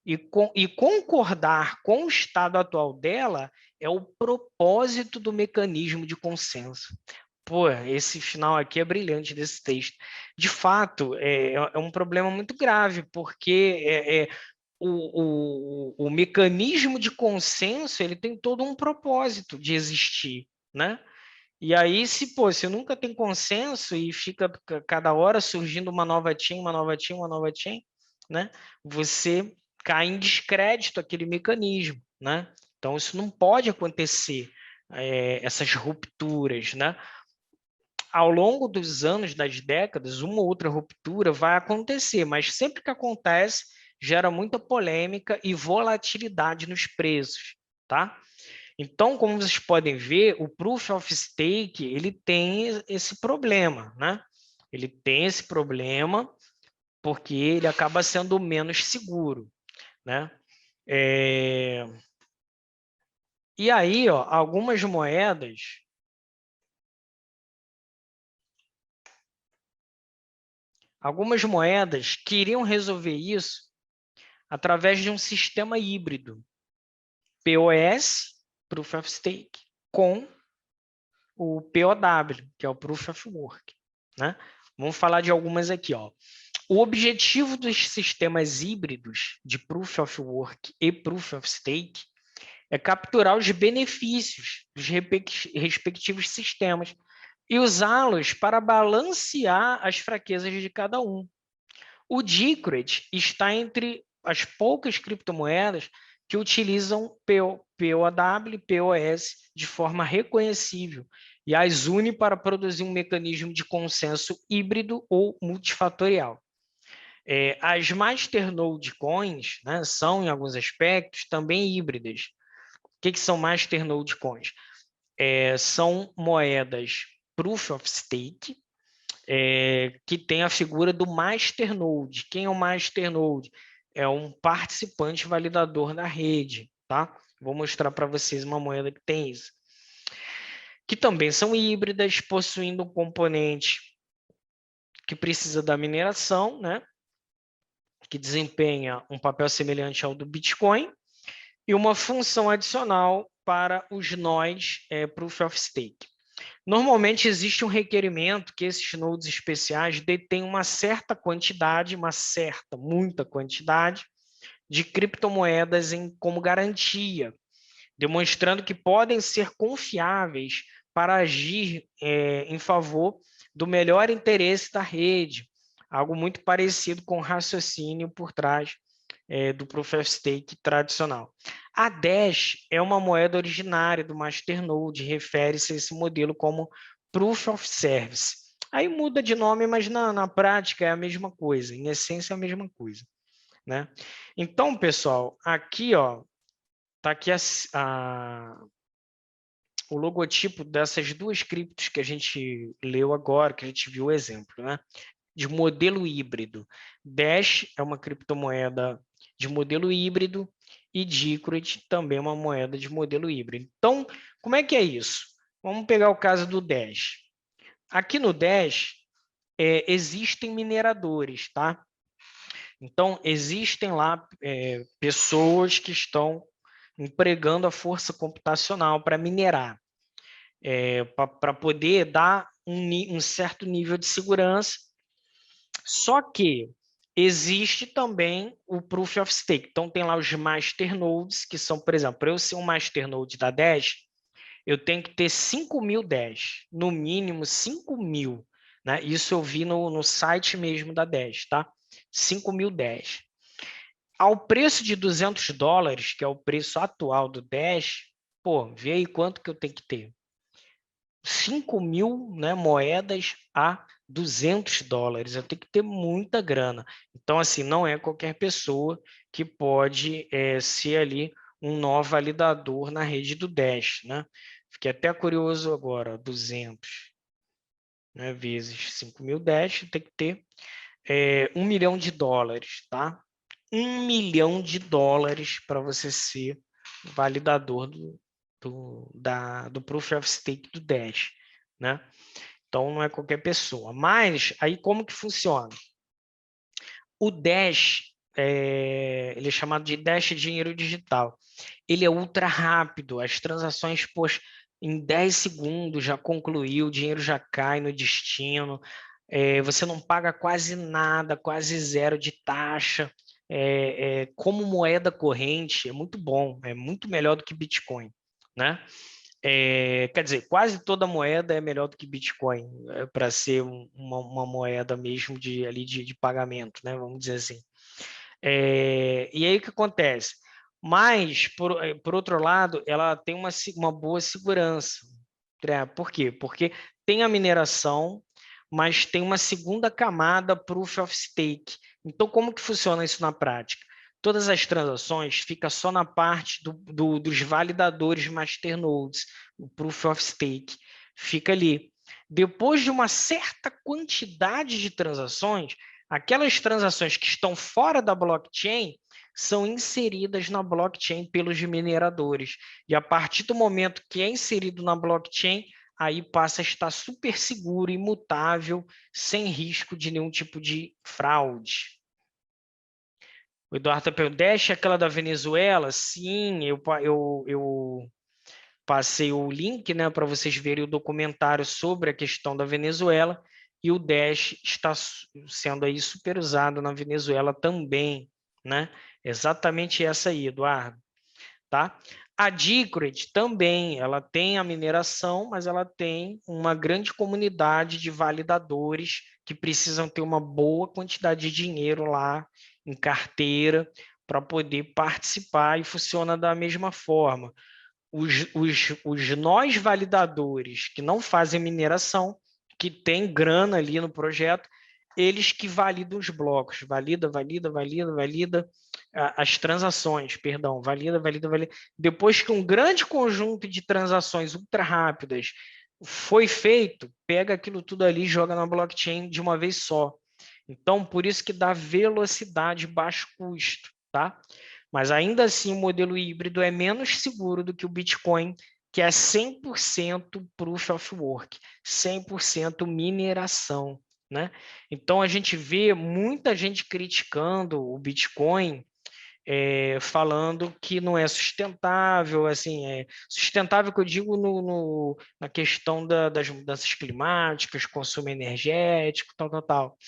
E concordar com o estado atual dela é o propósito do mecanismo de consenso. Pô, esse final aqui é brilhante desse texto. De fato, é um problema muito grave, porque o mecanismo de consenso ele tem todo um propósito de existir, né? E aí, se nunca tem consenso e fica cada hora surgindo uma nova chain, uma nova chain, uma nova chain, né? Você cai em descrédito aquele mecanismo, né? Então, isso não pode acontecer, essas rupturas, né? Ao longo dos anos, das décadas, uma ou outra ruptura vai acontecer, mas sempre que acontece, gera muita polêmica e volatilidade nos preços, tá? Então, como vocês podem ver, o Proof of Stake ele tem esse problema, né? Ele tem esse problema porque ele acaba sendo menos seguro, né? E aí, ó, algumas moedas queriam resolver isso através de um sistema híbrido, POS, Proof of Stake, com o POW, que é o Proof of Work, né? Vamos falar de algumas aqui, ó. O objetivo dos sistemas híbridos de Proof of Work e Proof of Stake é capturar os benefícios dos respectivos sistemas e usá-los para balancear as fraquezas de cada um. O Decred está entre as poucas criptomoedas que utilizam POW e POS de forma reconhecível e as une para produzir um mecanismo de consenso híbrido ou multifatorial. As Masternode Coins, né, são, em alguns aspectos, também híbridas. O que são Masternode Coins? São moedas Proof of Stake, que tem a figura do Masternode. Quem é o Masternode? É um participante validador da rede. Tá? Vou mostrar para vocês uma moeda que tem isso. Que também são híbridas, possuindo um componente que precisa da mineração, né? Que desempenha um papel semelhante ao do Bitcoin, e uma função adicional para os nós Proof of Stake. Normalmente existe um requerimento que esses nodes especiais detenham uma certa quantidade, muita quantidade, de criptomoedas como garantia, demonstrando que podem ser confiáveis para agir em favor do melhor interesse da rede, algo muito parecido com o raciocínio por trás do Proof of Stake tradicional. A Dash é uma moeda originária do Masternode, refere-se a esse modelo como Proof of Service. Aí muda de nome, mas na prática é a mesma coisa, em essência é a mesma coisa, né? Então, pessoal, aqui ó, tá aqui o logotipo dessas duas criptos que a gente leu agora, que a gente viu o exemplo, né? De modelo híbrido. Dash é uma criptomoeda de modelo híbrido e Decred também é uma moeda de modelo híbrido. Então, como é que é isso? Vamos pegar o caso do Dash. Aqui no Dash, existem mineradores, tá? Então, existem lá pessoas que estão empregando a força computacional para minerar, para poder dar um certo nível de segurança. Só que existe também o Proof of Stake. Então, tem lá os masternodes, que são, por exemplo, para eu ser um masternode da Dash, eu tenho que ter 5.000 Dash, no mínimo 5.000. Né? Isso eu vi no site mesmo da Dash, tá? 5.000 Dash. Ao preço de $200, que é o preço atual do Dash, pô, vê aí quanto que eu tenho que ter. 5.000, né, moedas a $200. Eu tenho que ter muita grana. Então, assim, não é qualquer pessoa que pode ser ali um nó validador na rede do Dash, né? Fiquei até curioso agora, 200, né, vezes 5.000 Dash, tem que ter $1 milhão, tá? $1 milhão para você ser validador do Proof of Stake do Dash, né? Então, não é qualquer pessoa. Mas, aí como que funciona? O Dash, ele é chamado de Dash Dinheiro Digital. Ele é ultra rápido, as transações, poxa, em 10 segundos já concluiu, o dinheiro já cai no destino, você não paga quase nada, quase zero de taxa. Como moeda corrente, é muito bom, é muito melhor do que Bitcoin, né? Quer dizer, quase toda moeda é melhor do que Bitcoin, para ser uma moeda mesmo de pagamento, né? Vamos dizer assim. E aí o que acontece? Mas, por outro lado, ela tem uma boa segurança. Por quê? Porque tem a mineração, mas tem uma segunda camada Proof of Stake. Então, como que funciona isso na prática? Todas as transações ficam só na parte dos validadores masternodes, o Proof of Stake. Fica ali. Depois de uma certa quantidade de transações, aquelas transações que estão fora da blockchain são inseridas na blockchain pelos mineradores. E a partir do momento que é inserido na blockchain, aí passa a estar super seguro, imutável, sem risco de nenhum tipo de fraude. O Eduardo está perguntando, Dash é aquela da Venezuela? Sim, eu passei o link, né, para vocês verem o documentário sobre a questão da Venezuela, e o Dash está sendo aí super usado na Venezuela também, né? Exatamente essa aí, Eduardo, tá? A Decred também, ela tem a mineração, mas ela tem uma grande comunidade de validadores que precisam ter uma boa quantidade de dinheiro lá em carteira para poder participar, e funciona da mesma forma. Os nós validadores que não fazem mineração, que tem grana ali no projeto, eles que validam os blocos, valida as transações, perdão, valida. Depois que um grande conjunto de transações ultra rápidas foi feito, pega aquilo tudo ali e joga na blockchain de uma vez só. Então, por isso que dá velocidade, baixo custo, tá? Mas ainda assim, o modelo híbrido é menos seguro do que o Bitcoin, que é 100% Proof of Work, 100% mineração, né? Então, a gente vê muita gente criticando o Bitcoin, falando que não é sustentável, assim, sustentável que eu digo na questão das mudanças climáticas, consumo energético, tal.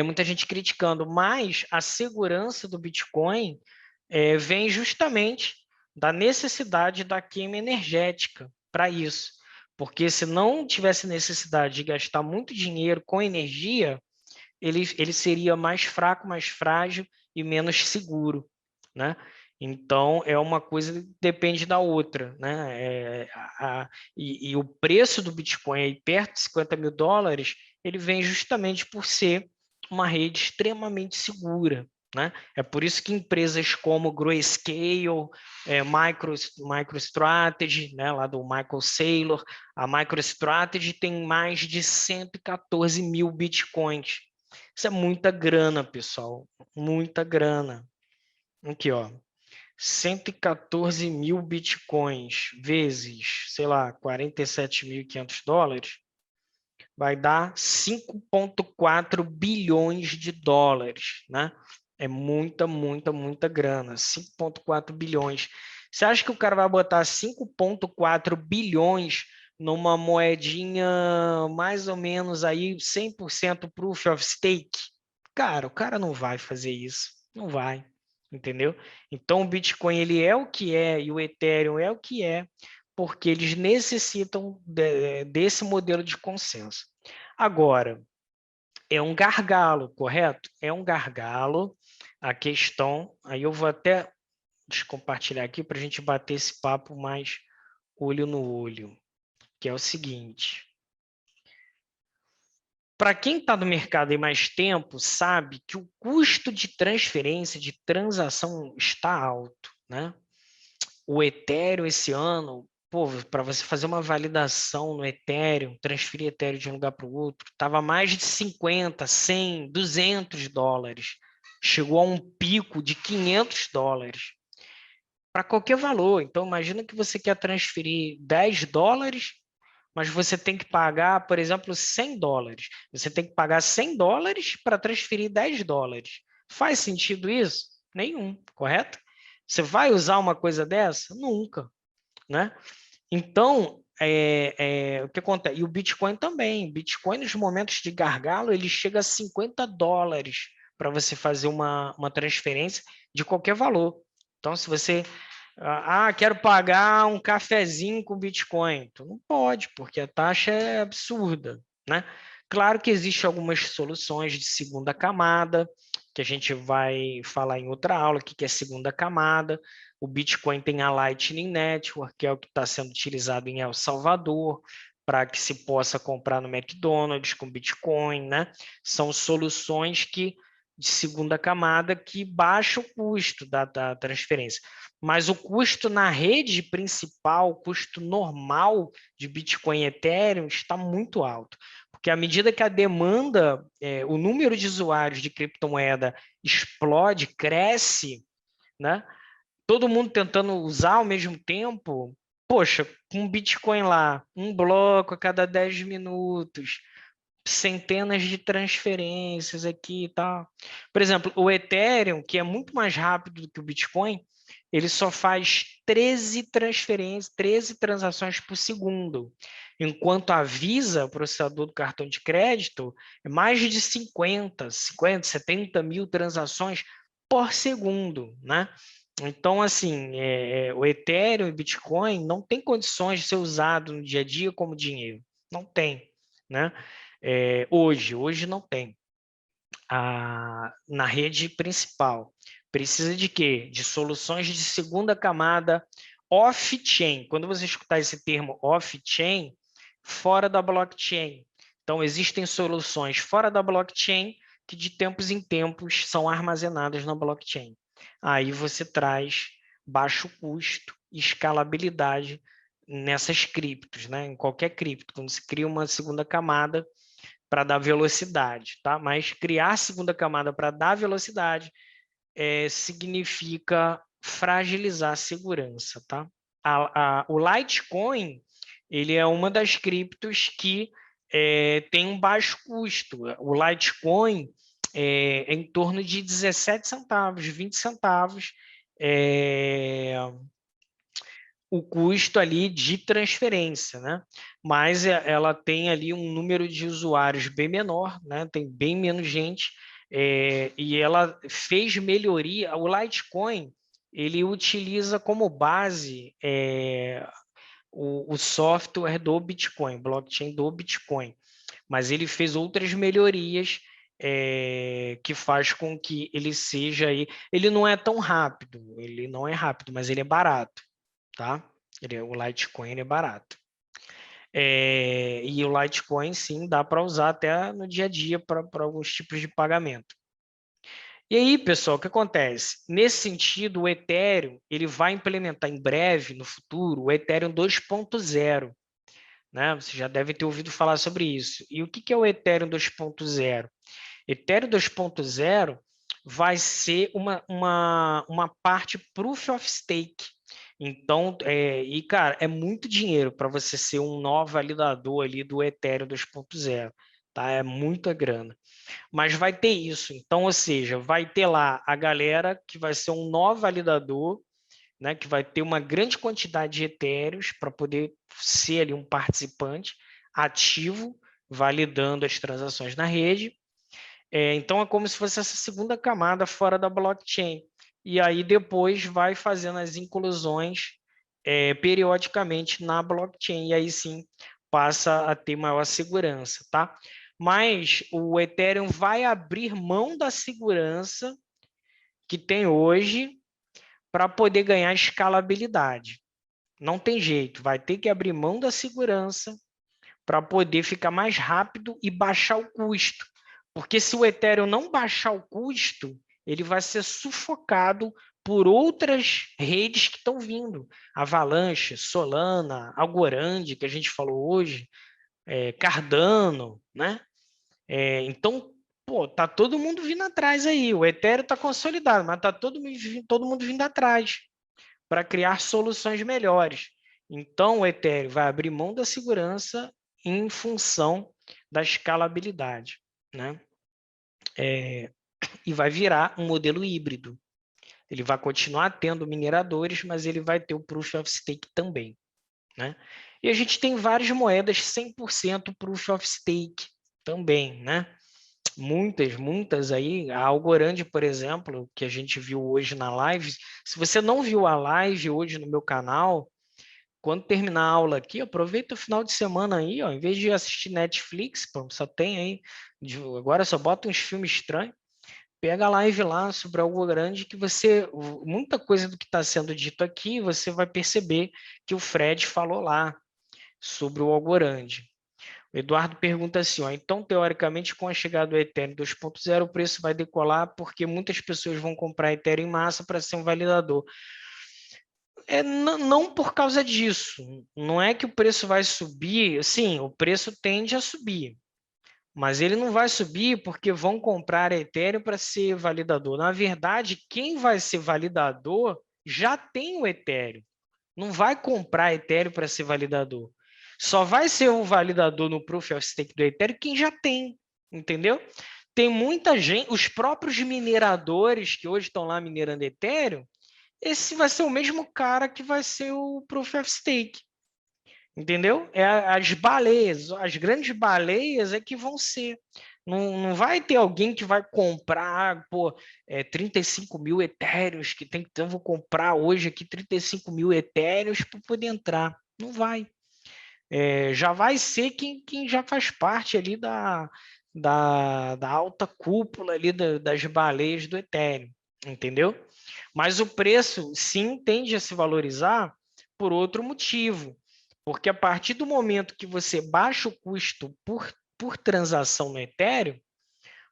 Muita gente criticando, mas a segurança do Bitcoin vem justamente da necessidade da queima energética para isso. Porque se não tivesse necessidade de gastar muito dinheiro com energia, ele seria mais fraco, mais frágil e menos seguro, né? Então, é uma coisa que depende da outra, né? E o preço do Bitcoin aí perto de $50.000, ele vem justamente por ser uma rede extremamente segura, né? É por isso que empresas como Grayscale, MicroStrategy, né, lá do Michael Saylor, a MicroStrategy tem mais de 114 mil Bitcoins. Isso é muita grana, pessoal, muita grana. Aqui, ó, 114 mil Bitcoins vezes, sei lá, $47.500, vai dar 5,4 bilhões de dólares, né? É muita grana, 5,4 bilhões. Você acha que o cara vai botar 5,4 bilhões numa moedinha mais ou menos aí 100% Proof of Stake? Cara, o cara não vai fazer isso, não vai, entendeu? Então o Bitcoin ele é o que é e o Ethereum é o que é, porque eles necessitam desse modelo de consenso. Agora, é um gargalo, correto? É um gargalo a questão. Aí eu vou até compartilhar aqui para a gente bater esse papo mais olho no olho, que é o seguinte. Para quem está no mercado há mais tempo, sabe que o custo de transferência, de transação está alto, né? O Ethereum esse ano, para você fazer uma validação no Ethereum, transferir Ethereum de um lugar para o outro, estava mais de 50, 100, 200 dólares. Chegou a um pico de 500 dólares para qualquer valor. Então, imagina que você quer transferir 10 dólares, mas você tem que pagar, por exemplo, 100 dólares. Você tem que pagar 100 dólares para transferir 10 dólares. Faz sentido isso? Nenhum, correto? Você vai usar uma coisa dessa? Nunca, né? Então, o que acontece? E o Bitcoin também. O Bitcoin, nos momentos de gargalo, ele chega a 50 dólares para você fazer uma transferência de qualquer valor. Então, se você quero pagar um cafezinho com Bitcoin. Tu não pode, porque a taxa é absurda, né? Claro que existem algumas soluções de segunda camada, que a gente vai falar em outra aula, o que é segunda camada. O Bitcoin tem a Lightning Network, que é o que está sendo utilizado em El Salvador, para que se possa comprar no McDonald's com Bitcoin, né? São soluções de segunda camada que baixam o custo da transferência. Mas o custo na rede principal, o custo normal de Bitcoin e Ethereum está muito alto. Porque à medida que a demanda, o número de usuários de criptomoeda explode, cresce, né? Todo mundo tentando usar ao mesmo tempo, poxa, com Bitcoin lá, um bloco a cada 10 minutos, centenas de transferências aqui e tal. Por exemplo, o Ethereum, que é muito mais rápido do que o Bitcoin, ele só faz 13 transferências, 13 transações por segundo, enquanto a Visa, o processador do cartão de crédito, é mais de 50, 70 mil transações por segundo, né? Então, assim, o Ethereum e Bitcoin não tem condições de ser usado no dia a dia como dinheiro. Não tem, né? Hoje não tem. Na rede principal. Precisa de quê? De soluções de segunda camada off-chain. Quando você escutar esse termo off-chain, fora da blockchain. Então, existem soluções fora da blockchain que de tempos em tempos são armazenadas na blockchain. Aí você traz baixo custo e escalabilidade nessas criptos, né? Em qualquer cripto. Quando se cria uma segunda camada, para dar velocidade, tá? Mas criar segunda camada para dar velocidade significa fragilizar a segurança, tá? O Litecoin, ele é uma das criptos que tem um baixo custo. O Litecoin é em torno de 17 centavos, 20 centavos, o custo ali de transferência, né? Mas ela tem ali um número de usuários bem menor, né? Tem bem menos gente, e ela fez melhoria. O Litecoin, ele utiliza como base o software do Bitcoin, blockchain do Bitcoin, mas ele fez outras melhorias que faz com que ele seja aí. Ele não é tão rápido, ele não é rápido, mas ele é barato, tá? O Litecoin é barato. E o Litecoin, sim, dá para usar até no dia a dia para alguns tipos de pagamento. E aí, pessoal, o que acontece? Nesse sentido, o Ethereum ele vai implementar em breve, no futuro, o Ethereum 2.0. Né? Você já deve ter ouvido falar sobre isso. E o que é o Ethereum 2.0? Ethereum 2.0 vai ser uma parte Proof of Stake. Então, cara, é muito dinheiro para você ser um nó validador ali do Ethereum 2.0, tá? É muita grana. Mas vai ter isso. Então, ou seja, vai ter lá a galera que vai ser um nó validador, né, que vai ter uma grande quantidade de etéreos para poder ser ali um participante ativo, validando as transações na rede. Então, é como se fosse essa segunda camada fora da blockchain. E aí, depois, vai fazendo as inclusões periodicamente na blockchain. E aí, sim, passa a ter maior segurança, tá? Mas o Ethereum vai abrir mão da segurança que tem hoje para poder ganhar escalabilidade. Não tem jeito, vai ter que abrir mão da segurança para poder ficar mais rápido e baixar o custo. Porque se o Ethereum não baixar o custo, ele vai ser sufocado por outras redes que estão vindo. Avalanche, Solana, Algorand, que a gente falou hoje, Cardano, né? Então, pô, tá todo mundo vindo atrás aí. O Ethereum está consolidado, mas tá todo mundo vindo atrás para criar soluções melhores. Então, o Ethereum vai abrir mão da segurança em função da escalabilidade, né? E vai virar um modelo híbrido. Ele vai continuar tendo mineradores, mas ele vai ter o Proof of Stake também, né? E a gente tem várias moedas 100% Proof of Stake também, né? Muitas aí. A Algorand, por exemplo, que a gente viu hoje na live. Se você não viu a live hoje no meu canal, quando terminar a aula aqui, aproveita o final de semana aí, ó, em vez de assistir Netflix, pô, só tem aí, agora só bota uns filmes estranhos, pega a live lá sobre algo grande que muita coisa do que está sendo dito aqui, você vai perceber que o Fred falou lá sobre o Algorand. O Eduardo pergunta assim, ó, então, teoricamente, com a chegada do Ethereum 2.0, o preço vai decolar porque muitas pessoas vão comprar Ethereum em massa para ser um validador. Não por causa disso. Não é que o preço vai subir. Sim, o preço tende a subir. Mas ele não vai subir porque vão comprar Ethereum para ser validador. Na verdade, quem vai ser validador já tem o Ethereum. Não vai comprar Ethereum para ser validador. Só vai ser o validador no Proof of Stake do Ethereum quem já tem. Entendeu? Tem muita gente, os próprios mineradores que hoje estão lá minerando Ethereum, esse vai ser o mesmo cara que vai ser o Proof of Stake. Entendeu? As baleias, as grandes baleias é que vão ser. Não vai ter alguém que vai comprar 35 mil etéreos, que tem, então vou comprar hoje aqui 35 mil etéreos para poder entrar. Não vai. Já vai ser quem já faz parte ali da alta cúpula ali das baleias do Ethereum, entendeu? Mas o preço, sim, tende a se valorizar por outro motivo, porque a partir do momento que você baixa o custo por transação no Ethereum,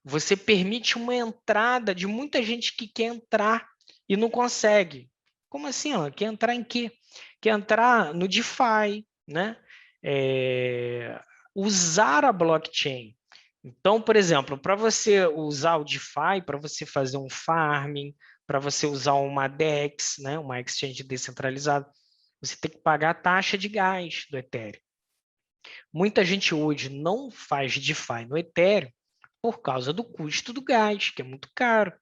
você permite uma entrada de muita gente que quer entrar e não consegue. Como assim? Ó? Quer entrar em quê? Quer entrar no DeFi, né? Usar a blockchain. Então, por exemplo, para você usar o DeFi, para você fazer um farming, para você usar uma DEX, né, uma exchange descentralizada, você tem que pagar a taxa de gás do Ethereum. Muita gente hoje não faz DeFi no Ethereum por causa do custo do gás, que é muito caro.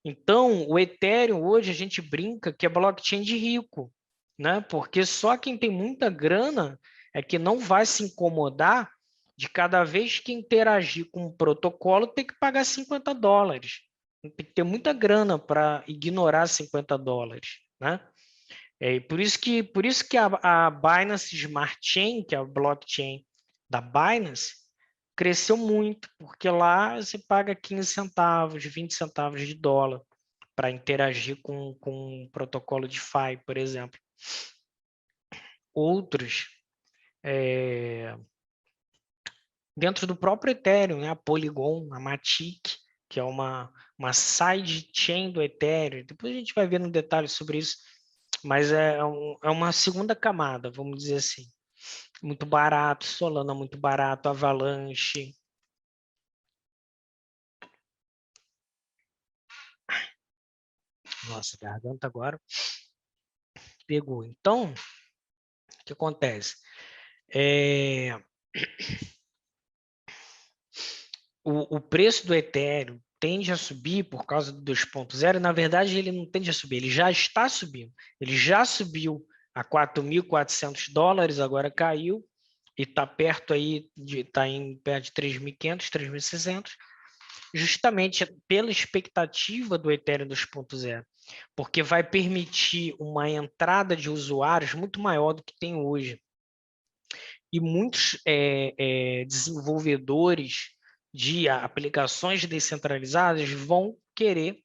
Então, o Ethereum hoje a gente brinca que é blockchain de rico, né? Porque só quem tem muita grana é que não vai se incomodar de cada vez que interagir com um protocolo ter que pagar $50. Tem que ter muita grana para ignorar $50, né? Por isso que a Binance Smart Chain, que é a blockchain da Binance, cresceu muito, porque lá você paga 15 centavos, 20 centavos de dólar para interagir com um protocolo DeFi, por exemplo. Outros, dentro do próprio Ethereum, né? A Polygon, a Matic, que é uma side chain do Ethereum. Depois a gente vai ver no detalhe sobre isso, mas é uma segunda camada, vamos dizer assim. Muito barato, Solana muito barato, Avalanche. Nossa, garganta agora pegou. Então, o que acontece? O preço do Ethereum tende a subir por causa do 2.0, na verdade ele não tende a subir, ele já está subindo. Ele já subiu a $4.400, agora caiu e está perto aí perto de 3.500, 3.600, justamente pela expectativa do Ethereum 2.0, porque vai permitir uma entrada de usuários muito maior do que tem hoje. E muitos desenvolvedores de aplicações descentralizadas vão querer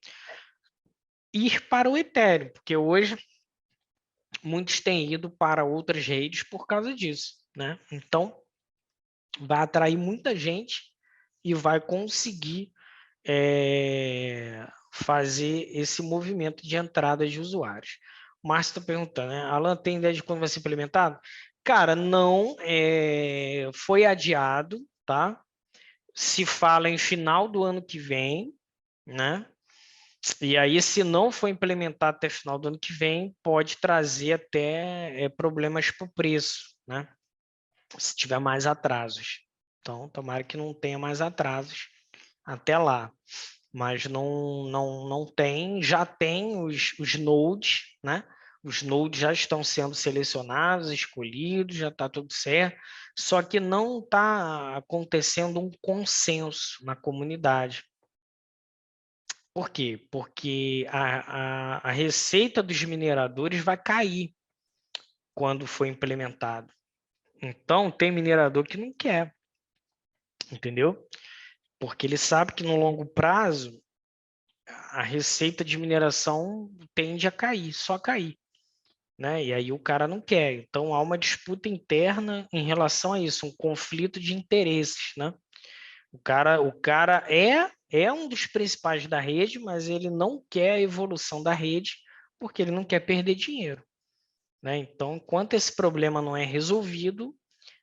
ir para o Ethereum, porque hoje muitos têm ido para outras redes por causa disso, né? Então, vai atrair muita gente e vai conseguir fazer esse movimento de entrada de usuários. O Márcio está perguntando, né? Alan, tem ideia de quando vai ser implementado? Cara, não, foi adiado, tá? Se fala em final do ano que vem, né? E aí, se não for implementado até final do ano que vem, pode trazer até problemas para o preço, né? Se tiver mais atrasos. Então, tomara que não tenha mais atrasos até lá. Mas não tem, já tem os nodes, né? Os nodes já estão sendo selecionados, escolhidos, já está tudo certo, só que não está acontecendo um consenso na comunidade. Por quê? Porque a receita dos mineradores vai cair quando for implementado. Então, tem minerador que não quer, entendeu? Porque ele sabe que no longo prazo a receita de mineração tende a cair, só cair, né? E aí o cara não quer. Então há uma disputa interna em relação a isso, um conflito de interesses, né? O cara é um dos principais da rede, mas ele não quer a evolução da rede porque ele não quer perder dinheiro, né? Então, enquanto esse problema não é resolvido,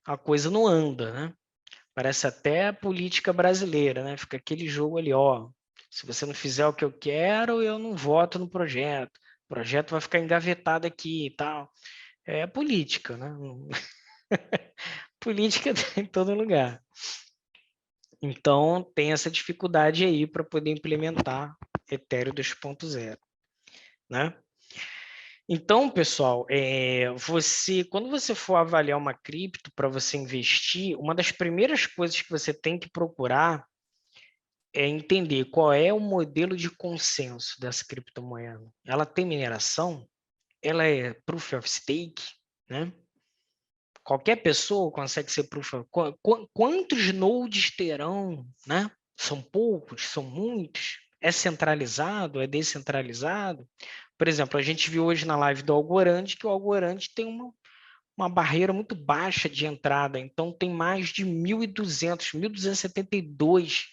a coisa não anda, né? Parece até a política brasileira, né? Fica aquele jogo ali, ó. Se você não fizer o que eu quero, eu não voto no projeto. O projeto vai ficar engavetado aqui e tal. É política, né? Política em todo lugar. Então, tem essa dificuldade aí para poder implementar Ethereum 2.0, né? Então, pessoal, quando você for avaliar uma cripto para você investir, uma das primeiras coisas que você tem que procurar é entender qual é o modelo de consenso dessa criptomoeda. Ela tem mineração? Ela é proof of stake, né? Qualquer pessoa consegue ser proof of... Quantos nodes terão, né? São poucos? São muitos? É centralizado? É descentralizado? Por exemplo, a gente viu hoje na live do Algorand que o Algorand tem uma barreira muito baixa de entrada, então tem mais de 1.200, 1.272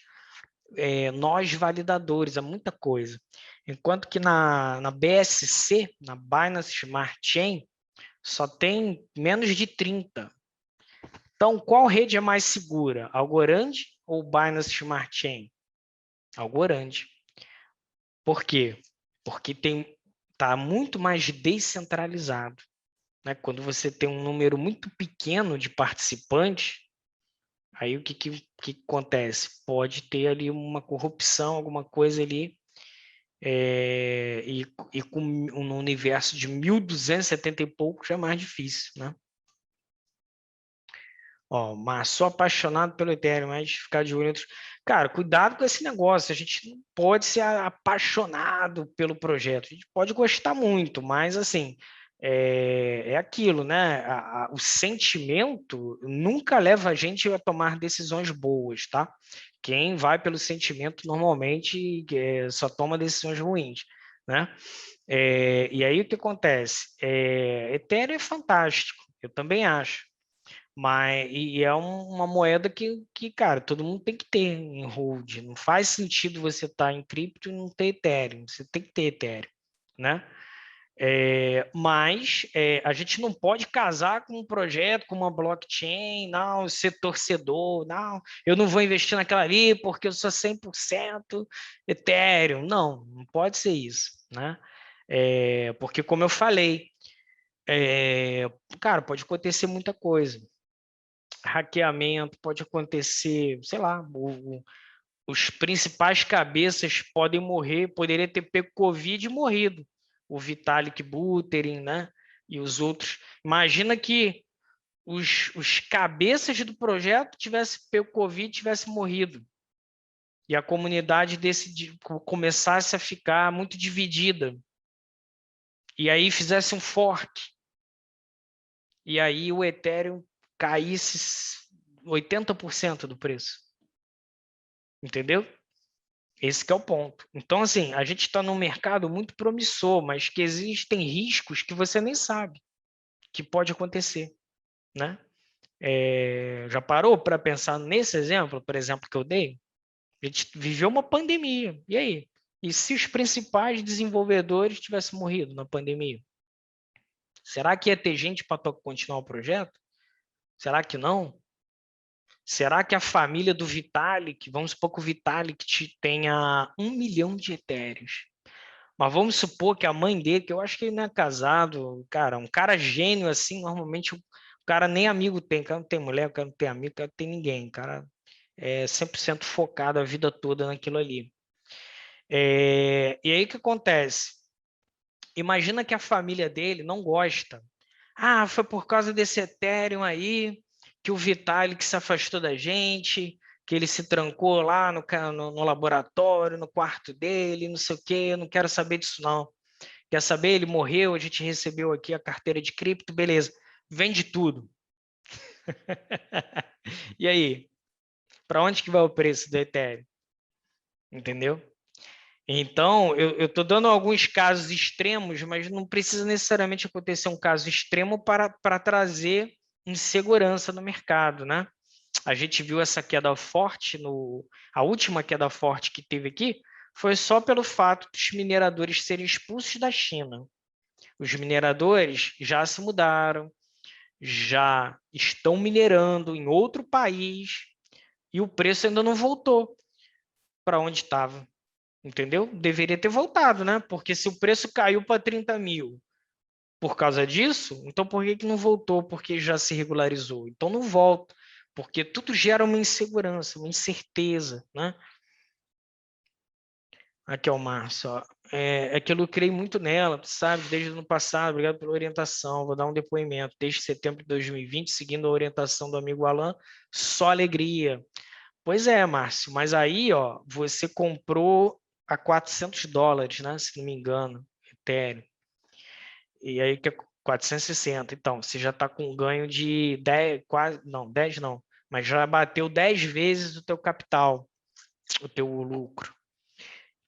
nós validadores, é muita coisa. Enquanto que na BSC, na Binance Smart Chain, só tem menos de 30. Então, qual rede é mais segura? Algorand ou Binance Smart Chain? Algorand. Por quê? Porque está muito mais descentralizado, né? Quando você tem um número muito pequeno de participantes, aí o que acontece? Pode ter ali uma corrupção, alguma coisa ali, e com um universo de 1.270 e pouco já é mais difícil, né? Ó, mas sou apaixonado pelo Ethereum, mas ficar de olho em outros... Cara, cuidado com esse negócio, a gente não pode ser apaixonado pelo projeto, a gente pode gostar muito, mas assim, é aquilo, né? O sentimento nunca leva a gente a tomar decisões boas, tá? Quem vai pelo sentimento normalmente só toma decisões ruins, né? E aí o que acontece? Ethereum é fantástico, eu também acho. Mas é uma moeda que, cara, todo mundo tem que ter em hold. Não faz sentido você estar em cripto e não ter Ethereum. Você tem que ter Ethereum, né? Mas a gente não pode casar com um projeto, com uma blockchain, não, ser torcedor, não, eu não vou investir naquela ali porque eu sou 100% Ethereum. Não pode ser isso, né? Porque, como eu falei, cara, pode acontecer muita coisa. Hackeamento pode acontecer, sei lá, os principais cabeças podem morrer, poderia ter pego Covid e morrido. O Vitalik Buterin, né? E os outros. Imagina que os cabeças do projeto tivessem pego Covid e tivessem morrido. E a comunidade começasse a ficar muito dividida. E aí fizesse um fork. E aí o Ethereum caísse 80% do preço. Entendeu? Esse que é o ponto. Então, assim, a gente está num mercado muito promissor, mas que existem riscos que você nem sabe que pode acontecer, né? Já parou para pensar nesse exemplo, por exemplo, que eu dei? A gente viveu uma pandemia. E aí? E se os principais desenvolvedores tivessem morrido na pandemia? Será que ia ter gente para continuar o projeto? Será que não? Será que a família do Vitalik, vamos supor que o Vitalik tenha 1 milhão de etéreos, mas vamos supor que a mãe dele, que eu acho que ele não é casado, cara, um cara gênio assim, normalmente o cara nem amigo tem, o cara não tem mulher, o cara não tem amigo, o cara não tem ninguém, o cara é 100% focado a vida toda naquilo ali. E aí o que acontece? Imagina que a família dele não gosta. Ah, foi por causa desse Ethereum aí que o Vitalik se afastou da gente, que ele se trancou lá no laboratório, no quarto dele, não sei o quê, eu não quero saber disso não. Quer saber? Ele morreu, a gente recebeu aqui a carteira de cripto, beleza. Vende tudo. E aí? Para onde que vai o preço do Ethereum? Entendeu? Então, eu estou dando alguns casos extremos, mas não precisa necessariamente acontecer um caso extremo para trazer insegurança no mercado, né? A gente viu essa queda forte, a última queda forte que teve aqui foi só pelo fato dos mineradores serem expulsos da China. Os mineradores já se mudaram, já estão minerando em outro país e o preço ainda não voltou para onde estava. Entendeu? Deveria ter voltado, né? Porque se o preço caiu para 30 mil por causa disso, então por que não voltou? Porque já se regularizou. Então não volta, porque tudo gera uma insegurança, uma incerteza, né? Aqui é o Márcio. Ó. É que eu lucrei muito nela, sabe? Desde o ano passado, obrigado pela orientação. Vou dar um depoimento. Desde setembro de 2020, seguindo a orientação do amigo Alan, só alegria. Pois é, Márcio, mas aí, ó, você comprou a $400, né? Se não me engano, Ethereum. E aí que é 460. Então, você já está com um ganho de 10, quase, não, 10 não, mas já bateu 10 vezes o teu capital, o teu lucro.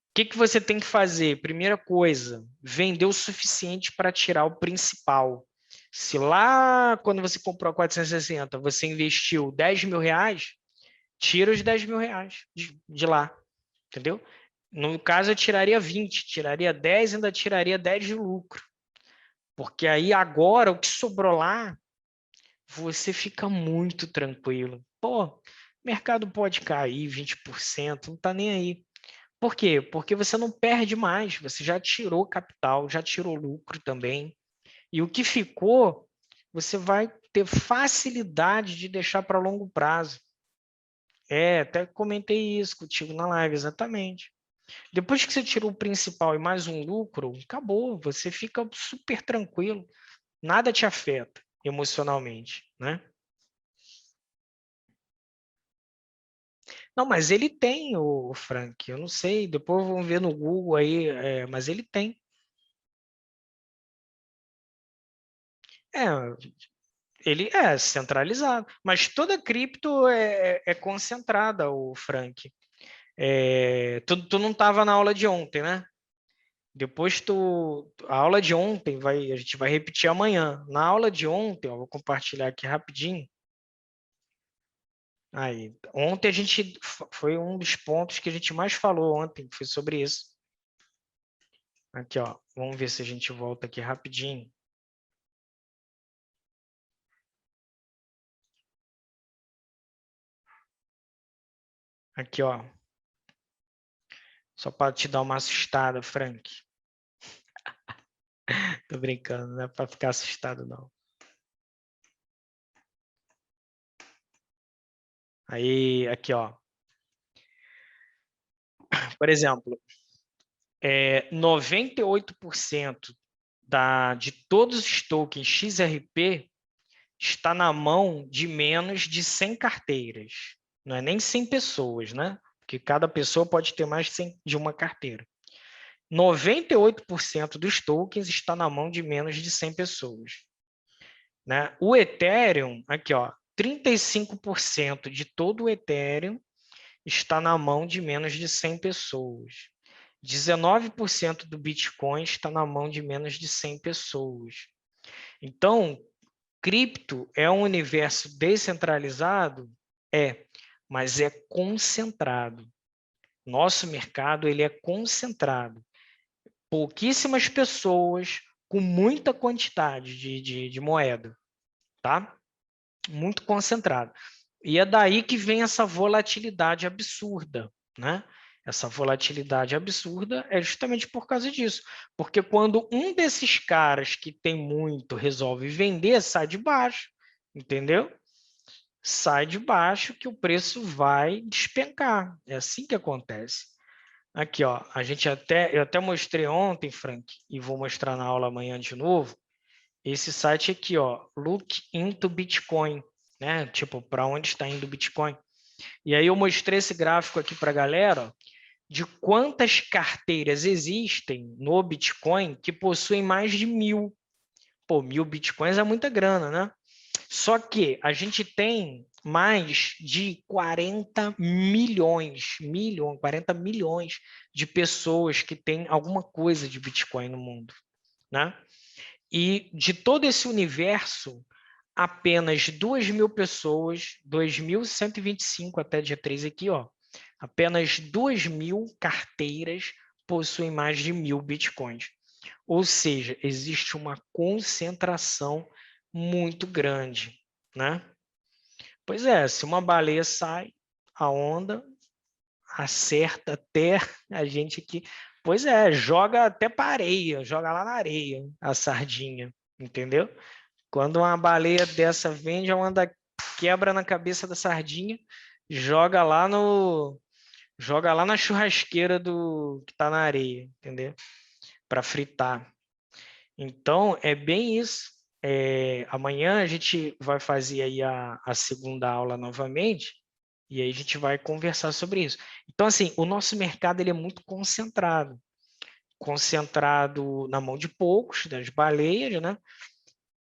O que você tem que fazer? Primeira coisa, vender o suficiente para tirar o principal. Se lá, quando você comprou a 460, você investiu 10 mil reais, tira os 10 mil reais de lá, entendeu? No caso, eu tiraria 20, tiraria 10, ainda tiraria 10 de lucro. Porque aí agora, o que sobrou lá, você fica muito tranquilo. Pô, mercado pode cair 20%, não está nem aí. Por quê? Porque você não perde mais, você já tirou capital, já tirou lucro também. E o que ficou, você vai ter facilidade de deixar para longo prazo. Até comentei isso contigo na live, exatamente. Depois que você tirou o principal e mais um lucro, acabou, você fica super tranquilo, nada te afeta emocionalmente, né? Não, mas ele tem, o Frank, eu não sei, depois vamos ver no Google aí, mas ele tem. É, ele é centralizado, mas toda cripto é concentrada, o Frank. Tu não estava na aula de ontem, né? Depois a aula de ontem a gente vai repetir amanhã. Na aula de ontem, ó, vou compartilhar aqui rapidinho. Aí, ontem foi um dos pontos que a gente mais falou ontem, foi sobre isso. Aqui, ó, vamos ver se a gente volta aqui rapidinho. Aqui, ó. Só para te dar uma assustada, Frank. Tô brincando, não é para ficar assustado, não. Aí, aqui, ó. Por exemplo, 98% de todos os tokens XRP está na mão de menos de 100 carteiras. Não é nem 100 pessoas, né? Porque cada pessoa pode ter mais de uma carteira. 98% dos tokens está na mão de menos de 100 pessoas. Né? O Ethereum, aqui, ó, 35% de todo o Ethereum está na mão de menos de 100 pessoas. 19% do Bitcoin está na mão de menos de 100 pessoas. Então, Cripto é um universo descentralizado? É, mas é concentrado. Nosso mercado ele é concentrado. Pouquíssimas pessoas com muita quantidade de moeda, tá? Muito concentrado. E é daí que vem essa volatilidade absurda, né? Essa volatilidade absurda é justamente por causa disso. Porque quando um desses caras que tem muito resolve vender, sai de baixo, entendeu? Sai de baixo que o preço vai despencar. É assim que acontece. Aqui, ó, eu até mostrei ontem, Frank, e vou mostrar na aula amanhã de novo. Esse site aqui, ó, Look into Bitcoin, né? Tipo, para onde está indo o Bitcoin. E aí eu mostrei esse gráfico aqui para a galera, ó, de quantas carteiras existem no Bitcoin que possuem mais de 1000. Pô, 1000 Bitcoins é muita grana, né? Só que a gente tem mais de 40 milhões de pessoas que têm alguma coisa de Bitcoin no mundo, né? E de todo esse universo, apenas 2.000 pessoas, 2.125 até dia 3 aqui, ó, apenas 2.000 carteiras possuem mais de 1000 Bitcoins. Ou seja, existe uma concentração muito grande, né? Pois é, se uma baleia sai, a onda acerta até a gente aqui. Pois é, joga até para areia, joga lá na areia a sardinha, entendeu? Quando uma baleia dessa vem, a onda quebra na cabeça da sardinha, joga lá no joga lá na churrasqueira do que está na areia, entendeu? Para fritar. Então, é bem isso. Amanhã a gente vai fazer aí a segunda aula novamente, e aí a gente vai conversar sobre isso. Então, assim, o nosso mercado ele é muito concentrado. Concentrado na mão de poucos, das baleias, né?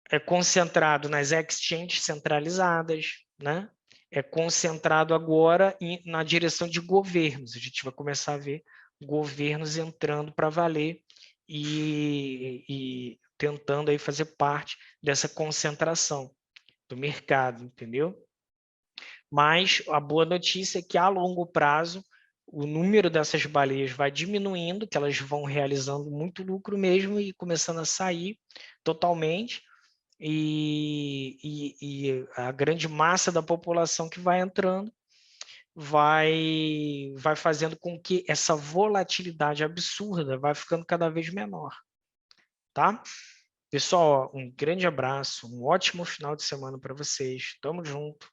É concentrado nas exchanges centralizadas, né? É concentrado agora na direção de governos. A gente vai começar a ver governos entrando para valer e tentando aí fazer parte dessa concentração do mercado, entendeu? Mas a boa notícia é que a longo prazo o número dessas baleias vai diminuindo, que elas vão realizando muito lucro mesmo e começando a sair totalmente. E a grande massa da população que vai entrando vai fazendo com que essa volatilidade absurda vai ficando cada vez menor, tá? Pessoal, um grande abraço, um ótimo final de semana para vocês. Tamo junto.